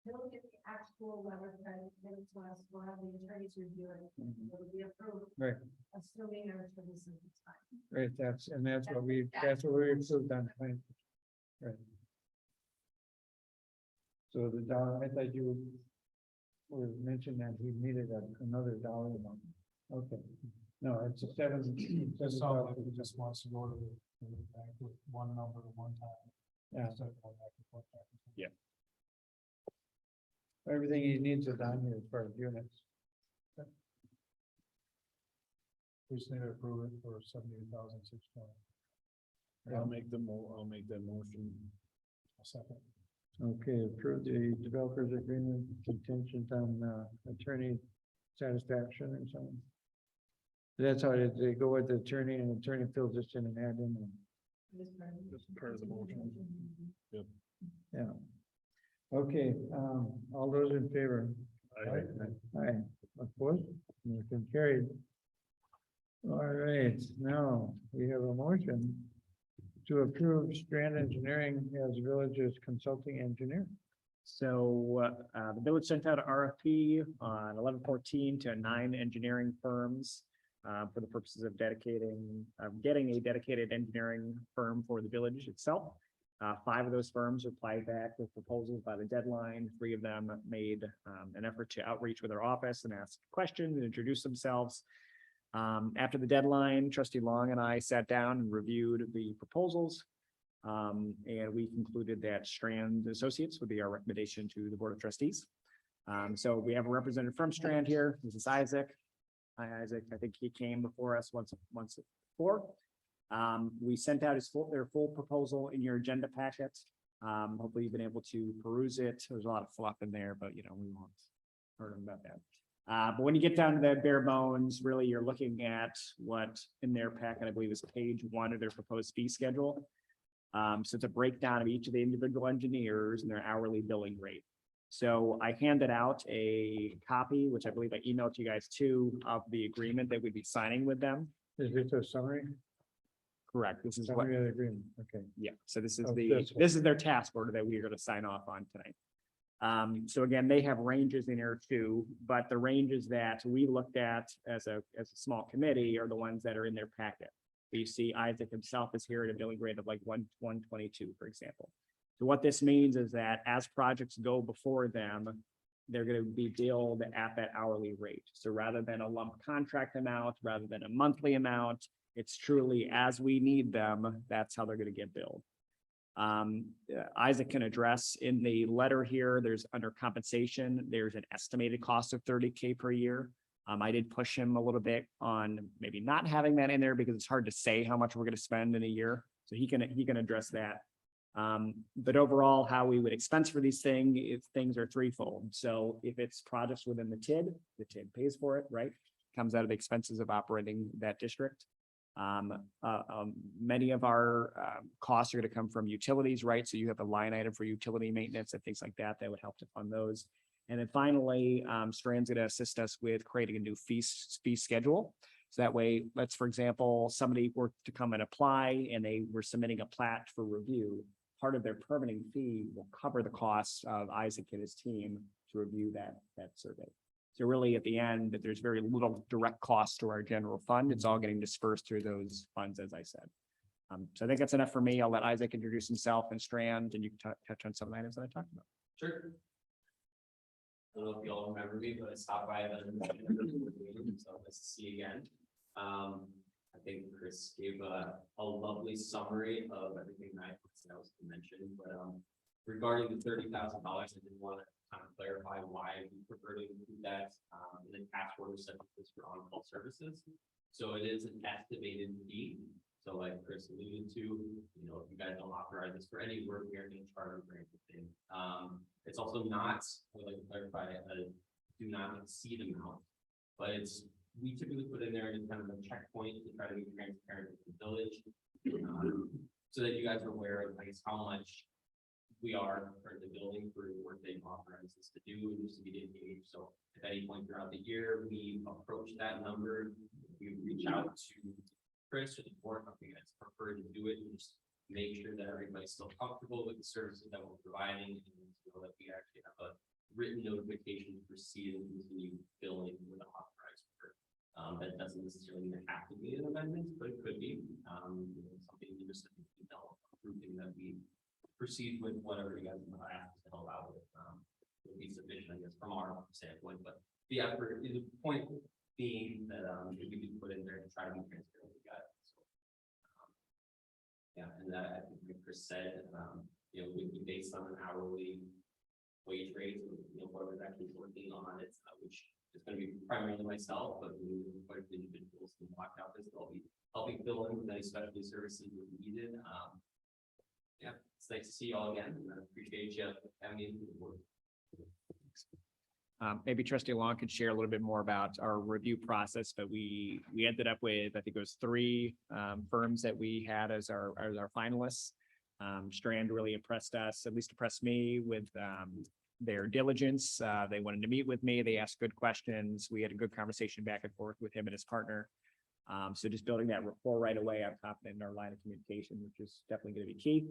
he'll get the actual letter credit, then it's last, we'll have the attorneys review it, it'll be approved. Right. Assuming everything is in time. right, that's what we approved on plan. Right. So the dollar, I thought you were mentioning that he needed another dollar amount. Okay, no, it's a Just wants to go to the bank with one number at one time. Yeah. Instead of going back and forth. Everything he needs is on here as far as units. We just need to approve it for 78,620. I'll make that motion. A second. Okay, approve the developers agreement contingent on attorney satisfaction or something. That's how they go with the attorney, and attorney fills this in and add in. This part of the motion. Yeah. Okay, all those in favor? Aye. Opposed? Motion carried. All right, now we have a motion to approve Strand Engineering as village's consulting engineer. So, the village sent out an RFP on 11/14 to 9 engineering firms. For the purposes of getting a dedicated engineering firm for the village itself. 5 of those firms replied back with proposals by the deadline. 3 of them made an effort to outreach with our office and ask questions and introduce themselves. After the deadline, trustee Long and I sat down and reviewed the proposals. And we concluded that Strand Associates would be our recommendation to the Board of Trustees. So we have a representative from Strand here. This is Isaac. Hi, Isaac. I think he came before us once before. We sent out their full proposal in your agenda packet. Hopefully you've been able to peruse it. There's a lot of fluff in there, but we won't hurt them about that. But when you get down to the bare bones, really you're looking at what in their packet, I believe is page 1 of their proposed fee schedule. So it's a breakdown of each of the individual engineers and their hourly billing rate. So I handed out a copy, which I believe I emailed you guys too, of the agreement that we'd be signing with them. Is this a summary? Correct. This is what, Summary of the agreement, okay. yeah, so this is Of the, this one. this is their task order that we are going to sign off on tonight. So again, they have ranges in here too, but the ranges that we looked at as a small committee are the ones that are in their packet. You see Isaac himself is here at a billing rate of like 122, for example. So what this means is that as projects go before them, they're going to be billed at that hourly rate. So rather than a lump contract amount, rather than a monthly amount, it's truly as we need them, that's how they're going to get billed. Isaac can address in the letter here, there's under compensation, there's an estimated cost of 30K per year. I did push him a little bit on maybe not having that in there because it's hard to say how much we're going to spend in a year. So he can address that. But overall, how we would expense for these things are threefold. So if it's projects within the TID pays for it, right? Comes out of the expenses of operating that district. Many of our costs are going to come from utilities, right? So you have a line item for utility maintenance and things like that would help to fund those. And then finally, Strand's going to assist us with creating a new fee schedule. So that way, let's, for example, somebody were to come and apply and they were submitting a plat for review. Part of their permitting fee will cover the costs of Isaac and his team to review that survey. So really at the end, there's very little direct cost to our general fund. It's all getting dispersed through those funds, as I said. So I think that's enough for me. I'll let Isaac introduce himself and Strand, and you can touch on some of the items that I talked about. Sure. I don't know if you all remember me, but I stopped by the, so nice to see you again. I think Chris gave a lovely summary of everything that I was mentioned, but, regarding the $30,000, I did want to kind of clarify why we prefer to include that, in the task order such as this for on-call services. So it is an estimated fee. So like Chris alluded to, you know, if you guys don't authorize this for any work, we are going to charge or anything. It's also not, I would like to clarify, do not exceed amount, but it's, we typically put in there as kind of a checkpoint to try to be transparent with the village. So that you guys are aware of, I guess, how much we are currently building for the work they've authorized us to do and just to be engaged. So at any point throughout the year, we approach that number, we reach out to Chris or the board, company that's preferred to do it, and just make sure that everybody's still comfortable with the services that we're providing, and you know, that we actually have a written notification to proceed and continue billing with a authorized worker. That doesn't necessarily have to be an amendment, but it could be, you know, something you just approving that we proceed with whatever you guys ask to help out with, would be sufficient, I guess, from our standpoint, but the effort, the point being that, we can put in there to try to be transparent with you guys. So, yeah, and that, I think like Chris said, you know, would be based on an hourly wage rate, you know, whoever's actually working on it, which is going to be primarily myself, but we have quite a few individuals in the block office. They'll be helping fill in with any specialty services that needed. Yeah, it's nice to see you all again, and I appreciate you having me into the board. Maybe Trustee Long could share a little bit more about our review process, but we ended up with, I think it was 3 firms that we had as our finalists. Strand really impressed us, at least impressed me with their diligence. They wanted to meet with me. They asked good questions. We had a good conversation back and forth with him and his partner. So just building that rapport right away, I'm confident in our line of communication, which is definitely going to be key.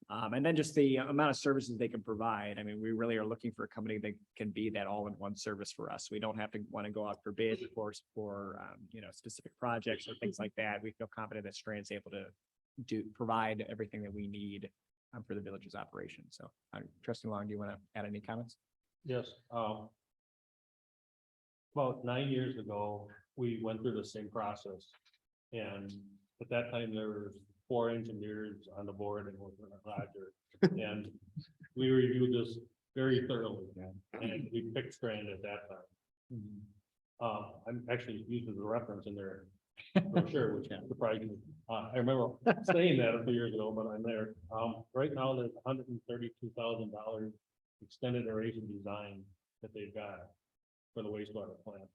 And then just the amount of services they can provide. I mean, we really are looking for a company that can be that all-in-one service for us. We don't have to want to go out for bid, of course, for you know, specific projects or things like that. We feel confident that Strand's able to provide everything that we need for the village's operation. So, Trustee Long, do you want to add any comments? Yes, about 9 years ago, we went through the same process. And at that time, there was 4 engineers on the board and Roger. And we reviewed this very thoroughly. And we picked Strand at that time. I'm actually using the reference in there for sure, which is surprising. I remember saying that a few years ago, but I'm there. Right now, there's $132,000 extended duration design that they've got for the wastewater plant.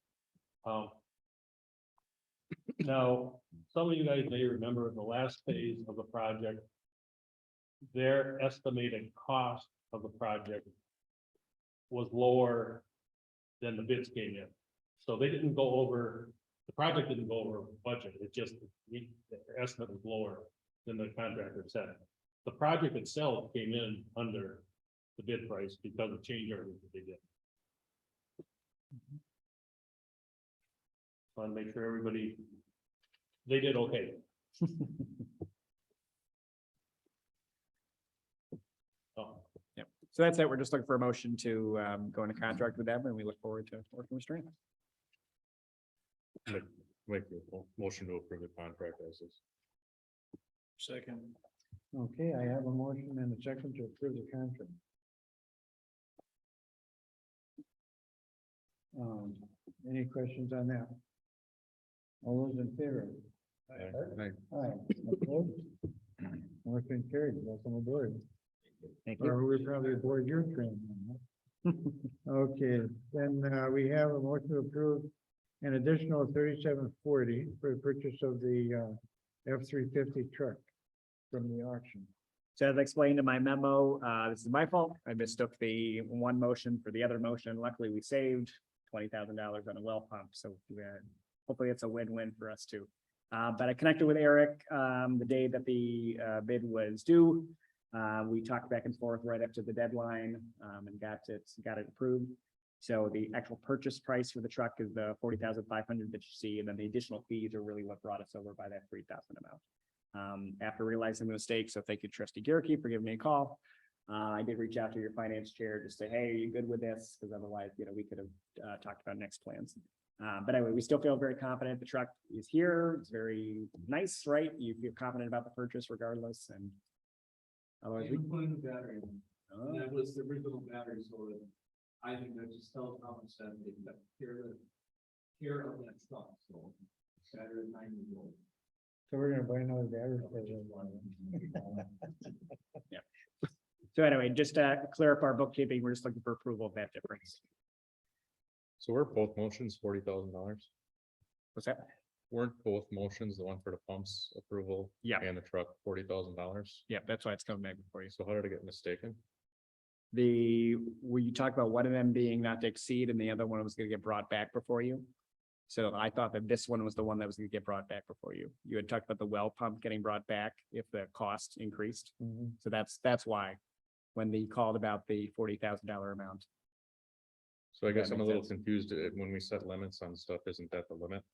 Now, some of you guys may remember the last phase of the project, their estimated cost of the project was lower than the bids came in. So they didn't go over, the project didn't go over budget. It just, the estimate was lower than the contractor said. The project itself came in under the bid price because of change orders that they did. So I make sure everybody, they did okay. Oh, So that's it. We're just looking for a motion to go into contract with them, and we look forward to working with Strand. Make a motion to approve the contract as is. Second. Okay, I have a motion and a second to approve the contract. Any questions on that? All those in favor? Aye. Aye. Opposed? Motion carried. Welcome aboard. Thank you. Or we're probably aboard your train. then, huh? Okay, then we have a motion to approve an additional 3740 for the purchase of the F-350 truck from the auction. So as I explained in my memo, this is my fault. I mistook the one motion for the other motion. Luckily, we saved $20,000 on a well pump, so hopefully it's a win-win for us too. But I connected with Eric the day that the bid was due. We talked back and forth right up to the deadline and got it approved. So the actual purchase price for the truck is the $40,500 that you see, and then the additional fees are really what brought us over by that $3,000 amount. After realizing the mistake, so thank you, Trustee Gerke, for giving me a call. I did reach out to your finance chair to say, hey, are you good with this? Because otherwise, we could have talked about next plans. But anyway, we still feel very confident. The truck is here. It's very nice, right? You feel confident about the purchase regardless and. Otherwise, we. Even putting the battery in, Oh, and that was the original battery, so that I think that just tells how much that they took care of that stuff, so. Battery is 9 years old. So we're gonna buy another battery for it. So anyway, just to clear up our bookkeeping, we're just looking for approval of that difference. So were both motions $40,000? What's that? Weren't both motions, the one for the pumps approval? Yeah. And the truck, $40,000? Yeah, that's why it's coming back before you. So how did I get mistaken? Where you talk about one of them being not to exceed and the other one was gonna get brought back before you. So I thought that this one was the one that was gonna get brought back before you. You had talked about the well pump getting brought back if the cost increased. Mhm. So that's why, when they called about the $40,000 amount. So I That guess I'm a makes little sense. confused. When we set limits on stuff, isn't that the limit?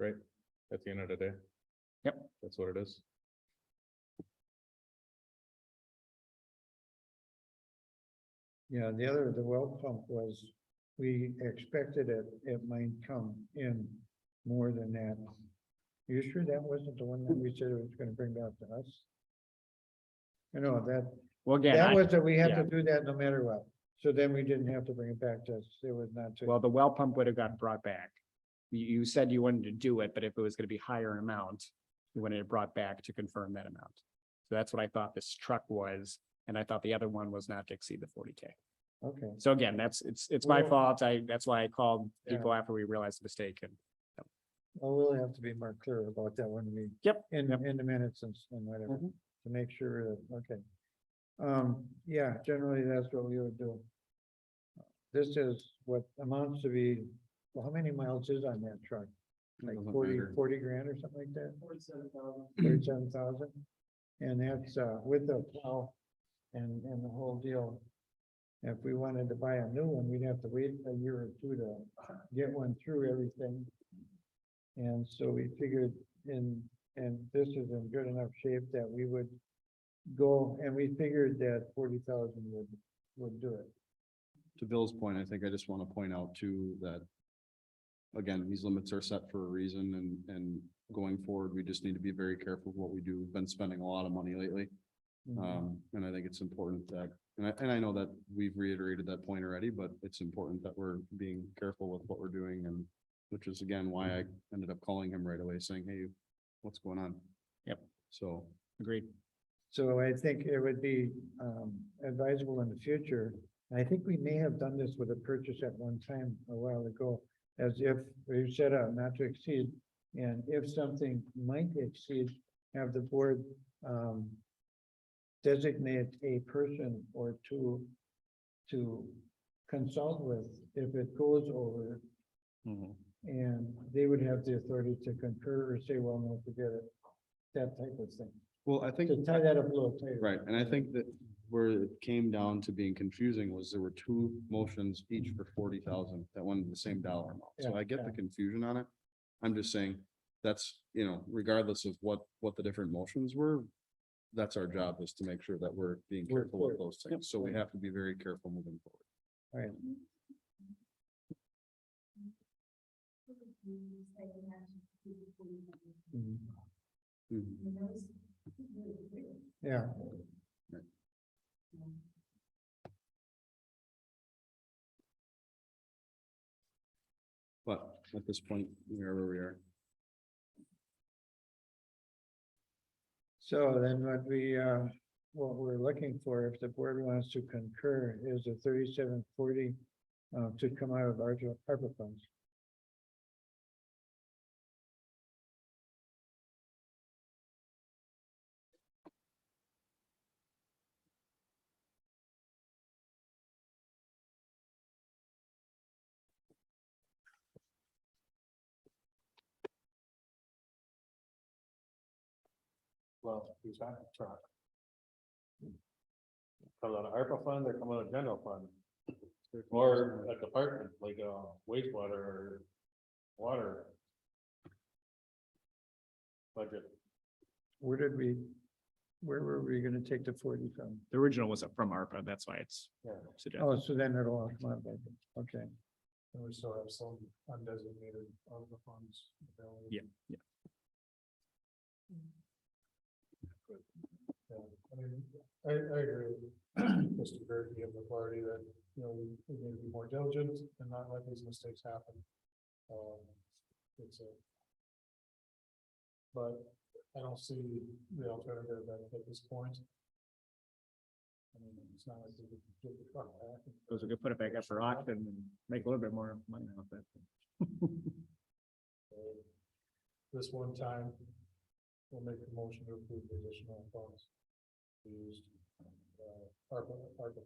Right? At the end of the day? Yep. That's what it is. Yeah, the well pump was, we expected it might come in more than that. You sure that wasn't the one that we said it was gonna bring back to us? You know, Well, again, that was that we had yeah. to do that no matter what. So then we didn't have to bring it back to us. It was not to. well, the well pump would have gotten brought back. You said you wanted to do it, but if it was gonna be higher amount, you wanted it brought back to confirm that amount. So that's what I thought this truck was, and I thought the other one was not to exceed the 40K. Okay, So again, it's my Well, fault. That's why I called Yeah. people after we realized the mistake and. well, we'll have to be more clear about that when we. Yep. In Yep. the minutes and whatever, Mhm. to make sure that, okay. Yeah, generally that's what we would do. This is what amounts to be, well, how many miles is on that truck? Like Doesn't 40 matter. 40 grand or something like that? 47,000. 37,000. And that's with the plow and the whole deal. If we wanted to buy a new one, we'd have to wait a year or two to get one through everything. And so we figured and this is in good enough shape that we would go, and we figured that 40,000 would do it. To Bill's point, I think I just want to point out too that. Again, these limits are set for a reason and going forward, we just need to be very careful of what we do. We've been spending a lot of money lately. And I think it's important that, and I know that we've reiterated that point already, but it's important that we're being careful with what we're doing and. Which is again why I ended up calling him right away saying, hey, what's going on? Yep. So. Agreed. So I think it would be advisable in the future. I think we may have done this with a purchase at one time a while ago, as if we set out not to exceed. And if something might exceed, have the board designate a person or two to consult with if it goes over. Mhm. And they would have the authority to concur or say, well, no, forget it. That type of thing. Well, I think. To tie that up a little tighter. Right, and I think that where it came down to being confusing was there were two motions, each for 40,000, that wanted the same dollar amount. So Yeah, I get the yeah. confusion on it. I'm just saying, that's, regardless of what the different motions were. That's our job, is to make sure that we're being We're careful of clear. those things, so we have to be very careful moving forward. Right. Mhm. Yeah. But at this point, we are where we are. So then what we're looking for, if the board wants to concur, is a 3740 to come out of our ARPA funds. Well, he's on the truck. Come out of ARPA fund or come out of general fund, or a department like wastewater or water. Budget. Where did we, where were we gonna take the 40 from? The original was from ARPA, that's why it's suggested. Oh, so then it'll all come out, okay. And we still have some undesignated of the funds available. Yeah. I mean, I agree with Mr. Gerke and the party that, you know, we need to be more diligent and not let these mistakes happen. It's a. But I don't see the alternative at this point. I mean, it's not like we could get the truck back. Those are good, put it back up for auction and make a little bit more money off that. So, this one time, we'll make the motion to approve the additional funds used, ARPA funds.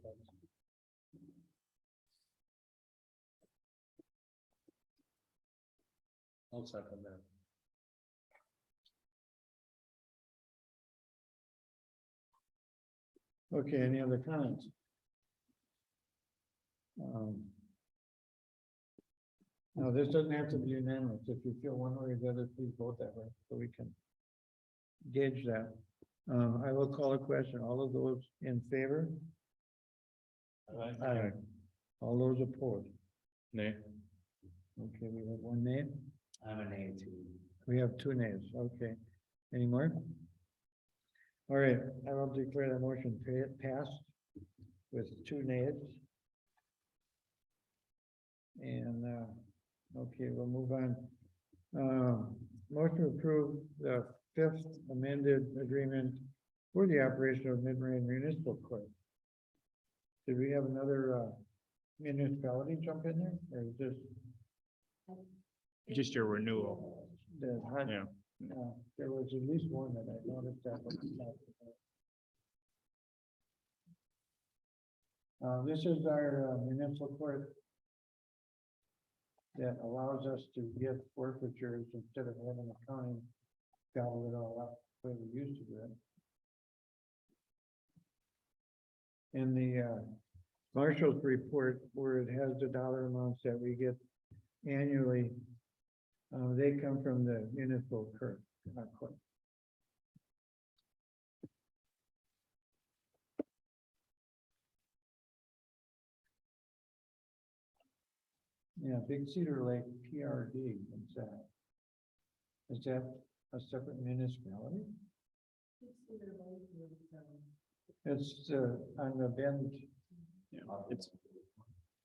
I'll second that. Okay, any other comments? No, this doesn't have to be unanimous. If you feel one way or the other, please vote that way, so we can gauge that. I will call a question. All of those in favor? Aye. All those opposed? Nay. Okay, we have one nay. I'm an A too. We have two nays. Okay. Any more? All right, I will declare the motion passed with two nays. And, okay, we'll move on. Motion to approve the fifth amended agreement for the operation of Mid-Marine Municipal Court. Did we have another, municipality jump in there, or is this Just your renewal. the? Yeah. There was at least one that I noticed that. was this is our municipal court that allows us to get forfeitures instead of having a county gobble it all up the way we used to do it. In the marshal's report, where it has the dollar amounts that we get annually, they come from the municipal court. Yeah, Big Cedar Lake PRD, what's that? Is that a separate municipality? It's on the bend, Yeah, it's,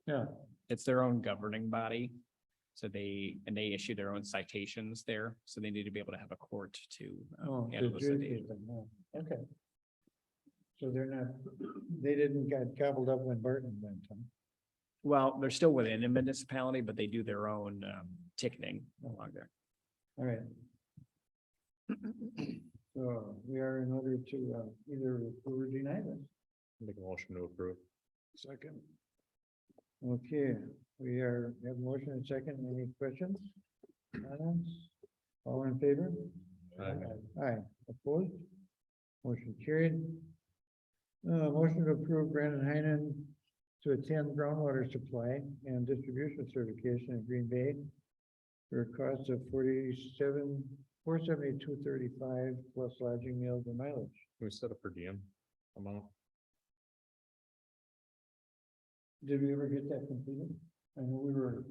yeah, it's their own governing body. So they issue their own citations there, so they need to be able to have a court to oh, handle the adjudicate citation. them, yeah, okay. So they're not, they didn't get gobbled up when Barton went, huh? Well, they're still within a municipality, but they do their own ticketing along there. All right. So we are in order to either approve or deny this. Make a motion to approve. Second. Okay, we have motion and second. Any questions? Comments? All in favor? Aye, opposed? Motion carried. Motion to approve Brandon Heinen to attend groundwater supply and distribution certification in Green Bay for a cost of $472.35 plus lodging, meals, and mileage. Can we set up per diem amount? Did we ever get that completed? I know we were.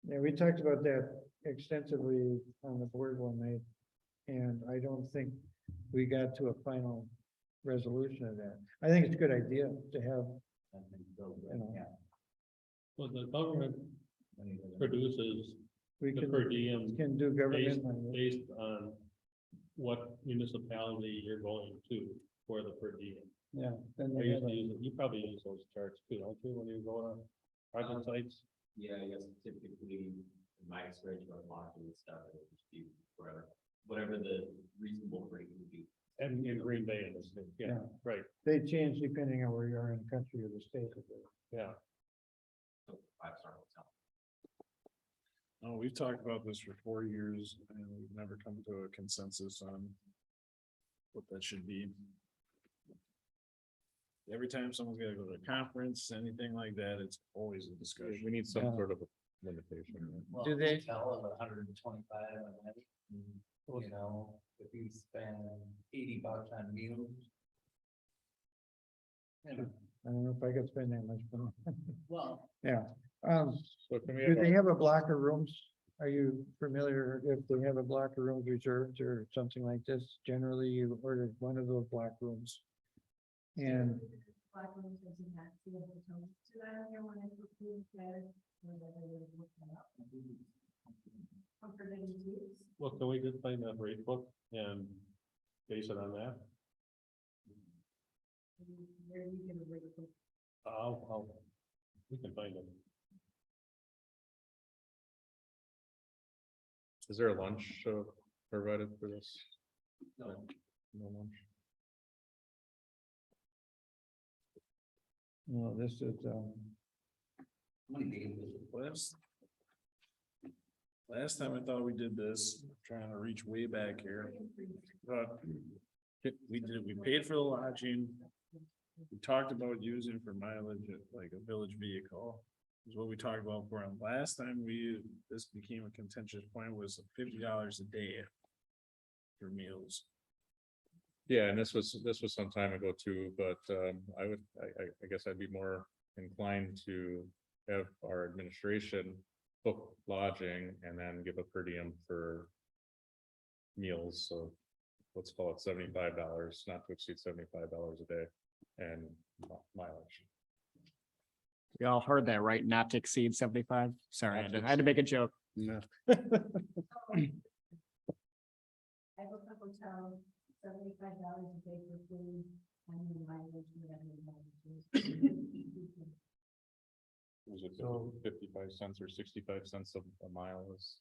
Yeah, we talked about that extensively on the board one night, and I don't think we got to a final resolution of that. I think it's a good idea to have, you know, Well, the government produces we the per diem can do based, government money. based on what municipality you're going to for the per diem. Yeah, then I they have used to a- use it, you probably use those charts too, don't you, when you go on project sites? Yeah, I guess typically, in my experience with lodging and stuff, it would just be whatever the reasonable rate would be. And in Green Bay and this thing, yeah, right, they change depending on where you are in the country or the state. yeah. So 5-star hotel. Oh, we've talked about this for 4 years and we've never come to a consensus on what that should be. every time someone's gotta go to a conference, anything like that, it's always a discussion. We need some Yeah. sort of a limitation. Well, Do they- Tell of 125 a night, you know, if you spend $80 on meals. You know, I don't know if I could spend that much, but, well, yeah. So can we Do have, they have a block of rooms? Are you familiar if they have a block of rooms reserved or something like this? Generally, you order one of those block rooms. And Black rooms doesn't have to be able to tell you, so I don't know when I put food there, whether they would look that up. Comforted and use. Well, can we just find that rate book and base it on that? Where you can rate it. We can find it. is there a lunch provided for this? no, No lunch? no, this is, how many days was it? Last time I thought we did this, trying to reach way back here. We paid for the lodging. We talked about using for mileage, like a village vehicle. Is what we talked about for him. Last time this became a contentious point was $50 a day. For meals. Yeah, and this was some time ago too, but I guess I'd be more inclined to have our administration book lodging and then give a per diem for meals, so let's call it $75, not to exceed $75 a day, and mileage. We all heard that, right? Not to exceed 75. Sorry, Not to I had to make a joke. No. I have a couple towns, $75 a day for food, and then mileage, whatever. Was it So- 55 cents or 65 cents a mile is?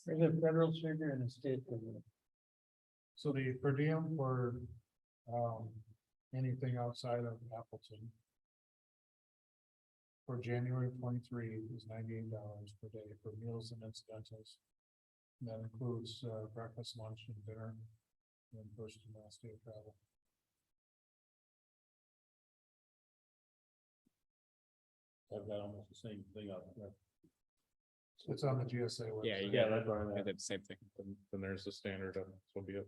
there's a federal figure and a state figure. So the per diem for, anything outside of Appleton. For January 23 is $98 per day for meals and incidentals. And that includes, breakfast, lunch and dinner. And first and last day of travel. I've got almost the same thing up there. It's on the GSA website. Yeah, you Yeah, got that's where I'm I at. did the same thing. Then there's the standard, so be it.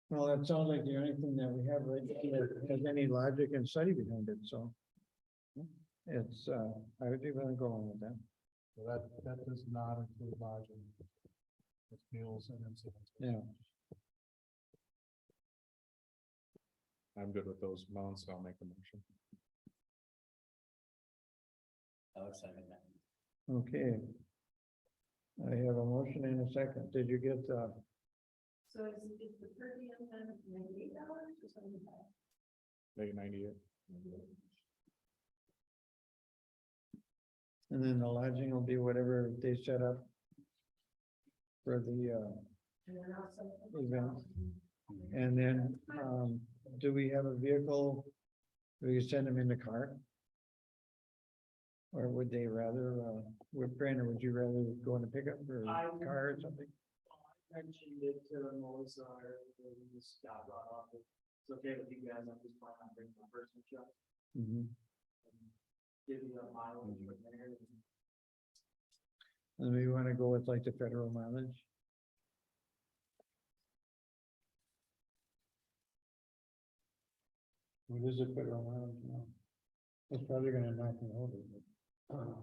Well, that sounds like the only thing that we have right now that has any logic and study behind it, so. It's, I would even go on with that. So that does not include lodging. It's meals and incidents. Yeah. I'm good with those amounts, and I'll make a motion. I was saying that. Okay. I have a motion and a second. Did you get, So is the per diem then $98 or something like that? Make it 98. and then the lodging will be whatever they set up for the, And then also. Event. and then, do we have a vehicle? Do you send them in the car? Or would they rather, Brandon, would you rather go in a pickup or I- car or something? Mentioned it to Melissa or Scott brought up. It's okay with you guys, I'm just planning on bringing my personal truck, Mhm. give you a mileage from there. And we wanna go with like the federal mileage? What is the federal mileage now? It's probably gonna knock me over, but.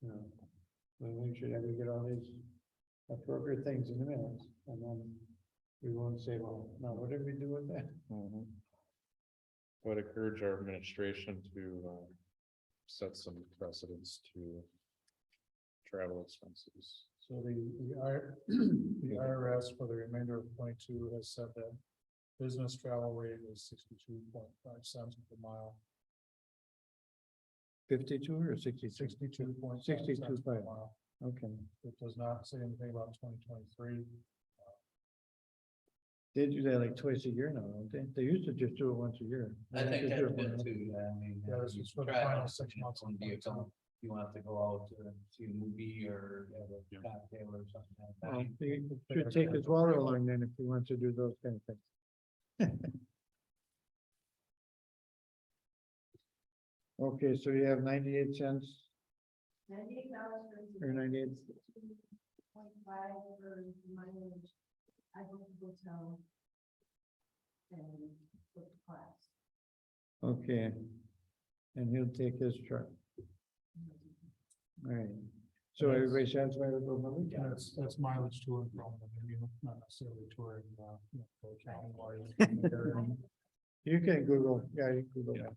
Yeah, we make sure that we get all these appropriate things in the minutes, and then we won't say, well, now what did we do with that? I would encourage our administration to set some precedents to travel expenses. So the IRS for the remainder of 22 has said that business travel rate is 62.5 cents per mile. 52 or 60? 62.5 62 cents per five. mile. Okay, It does not say anything about 2023. They do that like twice a year now, don't they? They used to just do it once a year. I think they that's do it good once. too, yeah, I mean. Yeah, this is for the try it final out 6 months. When do you come, you want to go out to see a movie or have a cocktail or something like that. Well, you should take his water along then if he wants to do those kind of things. Okay, so you have 98 cents $98 or 98, 0.5 for mileage. I go to hotel. And book the class. okay. And he'll take his truck. All right. So everybody satisfied with those numbers? Yeah, that's mileage to and from, the venue, not necessarily touring, county wise. You can Google, yeah, you can Google that.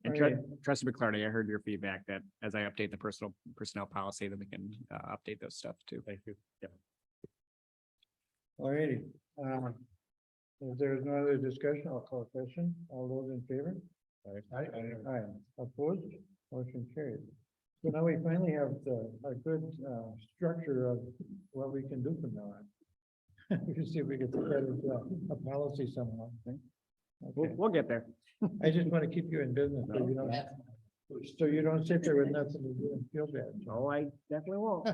And All right. trustee McClarty, I heard your feedback that as I update the personnel policy, that we can update those stuff too. Thank you. Yep. All righty. If there's no other discussion, I'll call a question. All those in favor? Aye. Opposed? Motion carried. So now we finally have a good structure of what we can do from now on. We can see if we can put that into a policy somehow. Okay. We'll get there. I just want to keep you in business, so you don't sit there with nothing to do and feel bad. Oh, I definitely won't.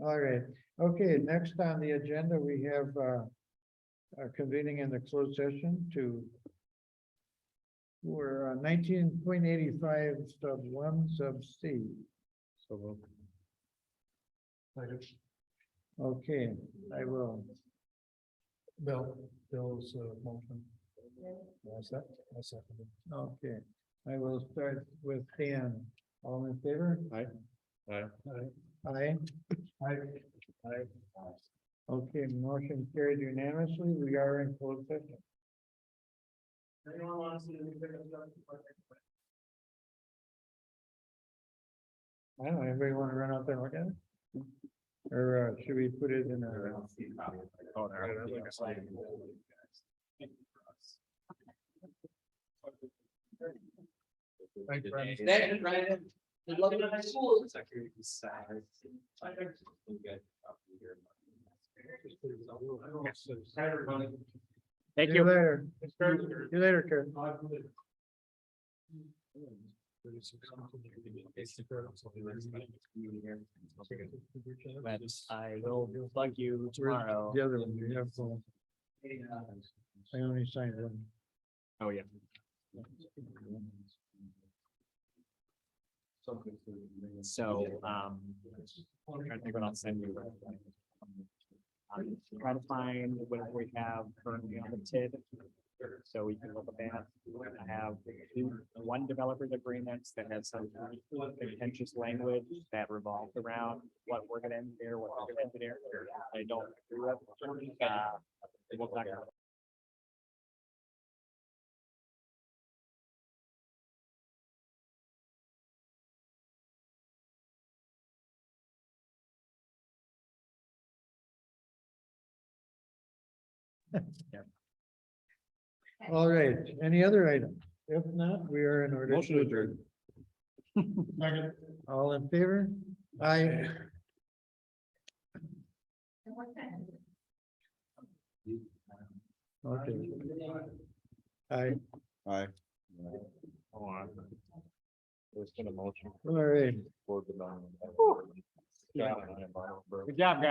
All right, okay, next on the agenda, we have convening in the closed session we're 19.85 sub 1 sub C. So Okay, I will. Bill's motion. What's that? I second it. Okay, I will start with Dan. All in favor? Aye. Aye. Okay, motion carried unanimously. We are in closed session. Anyone wants to? I don't know, anybody want to run out there and look at it? Or should we put it in a? Oh, there. Thank you, Brandon. Thank you, Brandon. Good luck in high school. Thank See you. later. See you later, Kurt. I will bug you tomorrow. The other one, you have, I only signed one. Oh, yeah. So, I'm trying to think what I'll send you. I'm trying to find whatever we have currently on the TID. So we can look at that. I have one developer's agreements that has some contentious language that revolves around what we're gonna engineer, what we're gonna engineer. I don't agree with. We'll talk about it. All right, any other items? If not, we are in order. Motion adjourned. All in favor? Aye. And what time? Okay. Aye. Aye. Hold on. There's been a motion All right. for the. Good job, guys.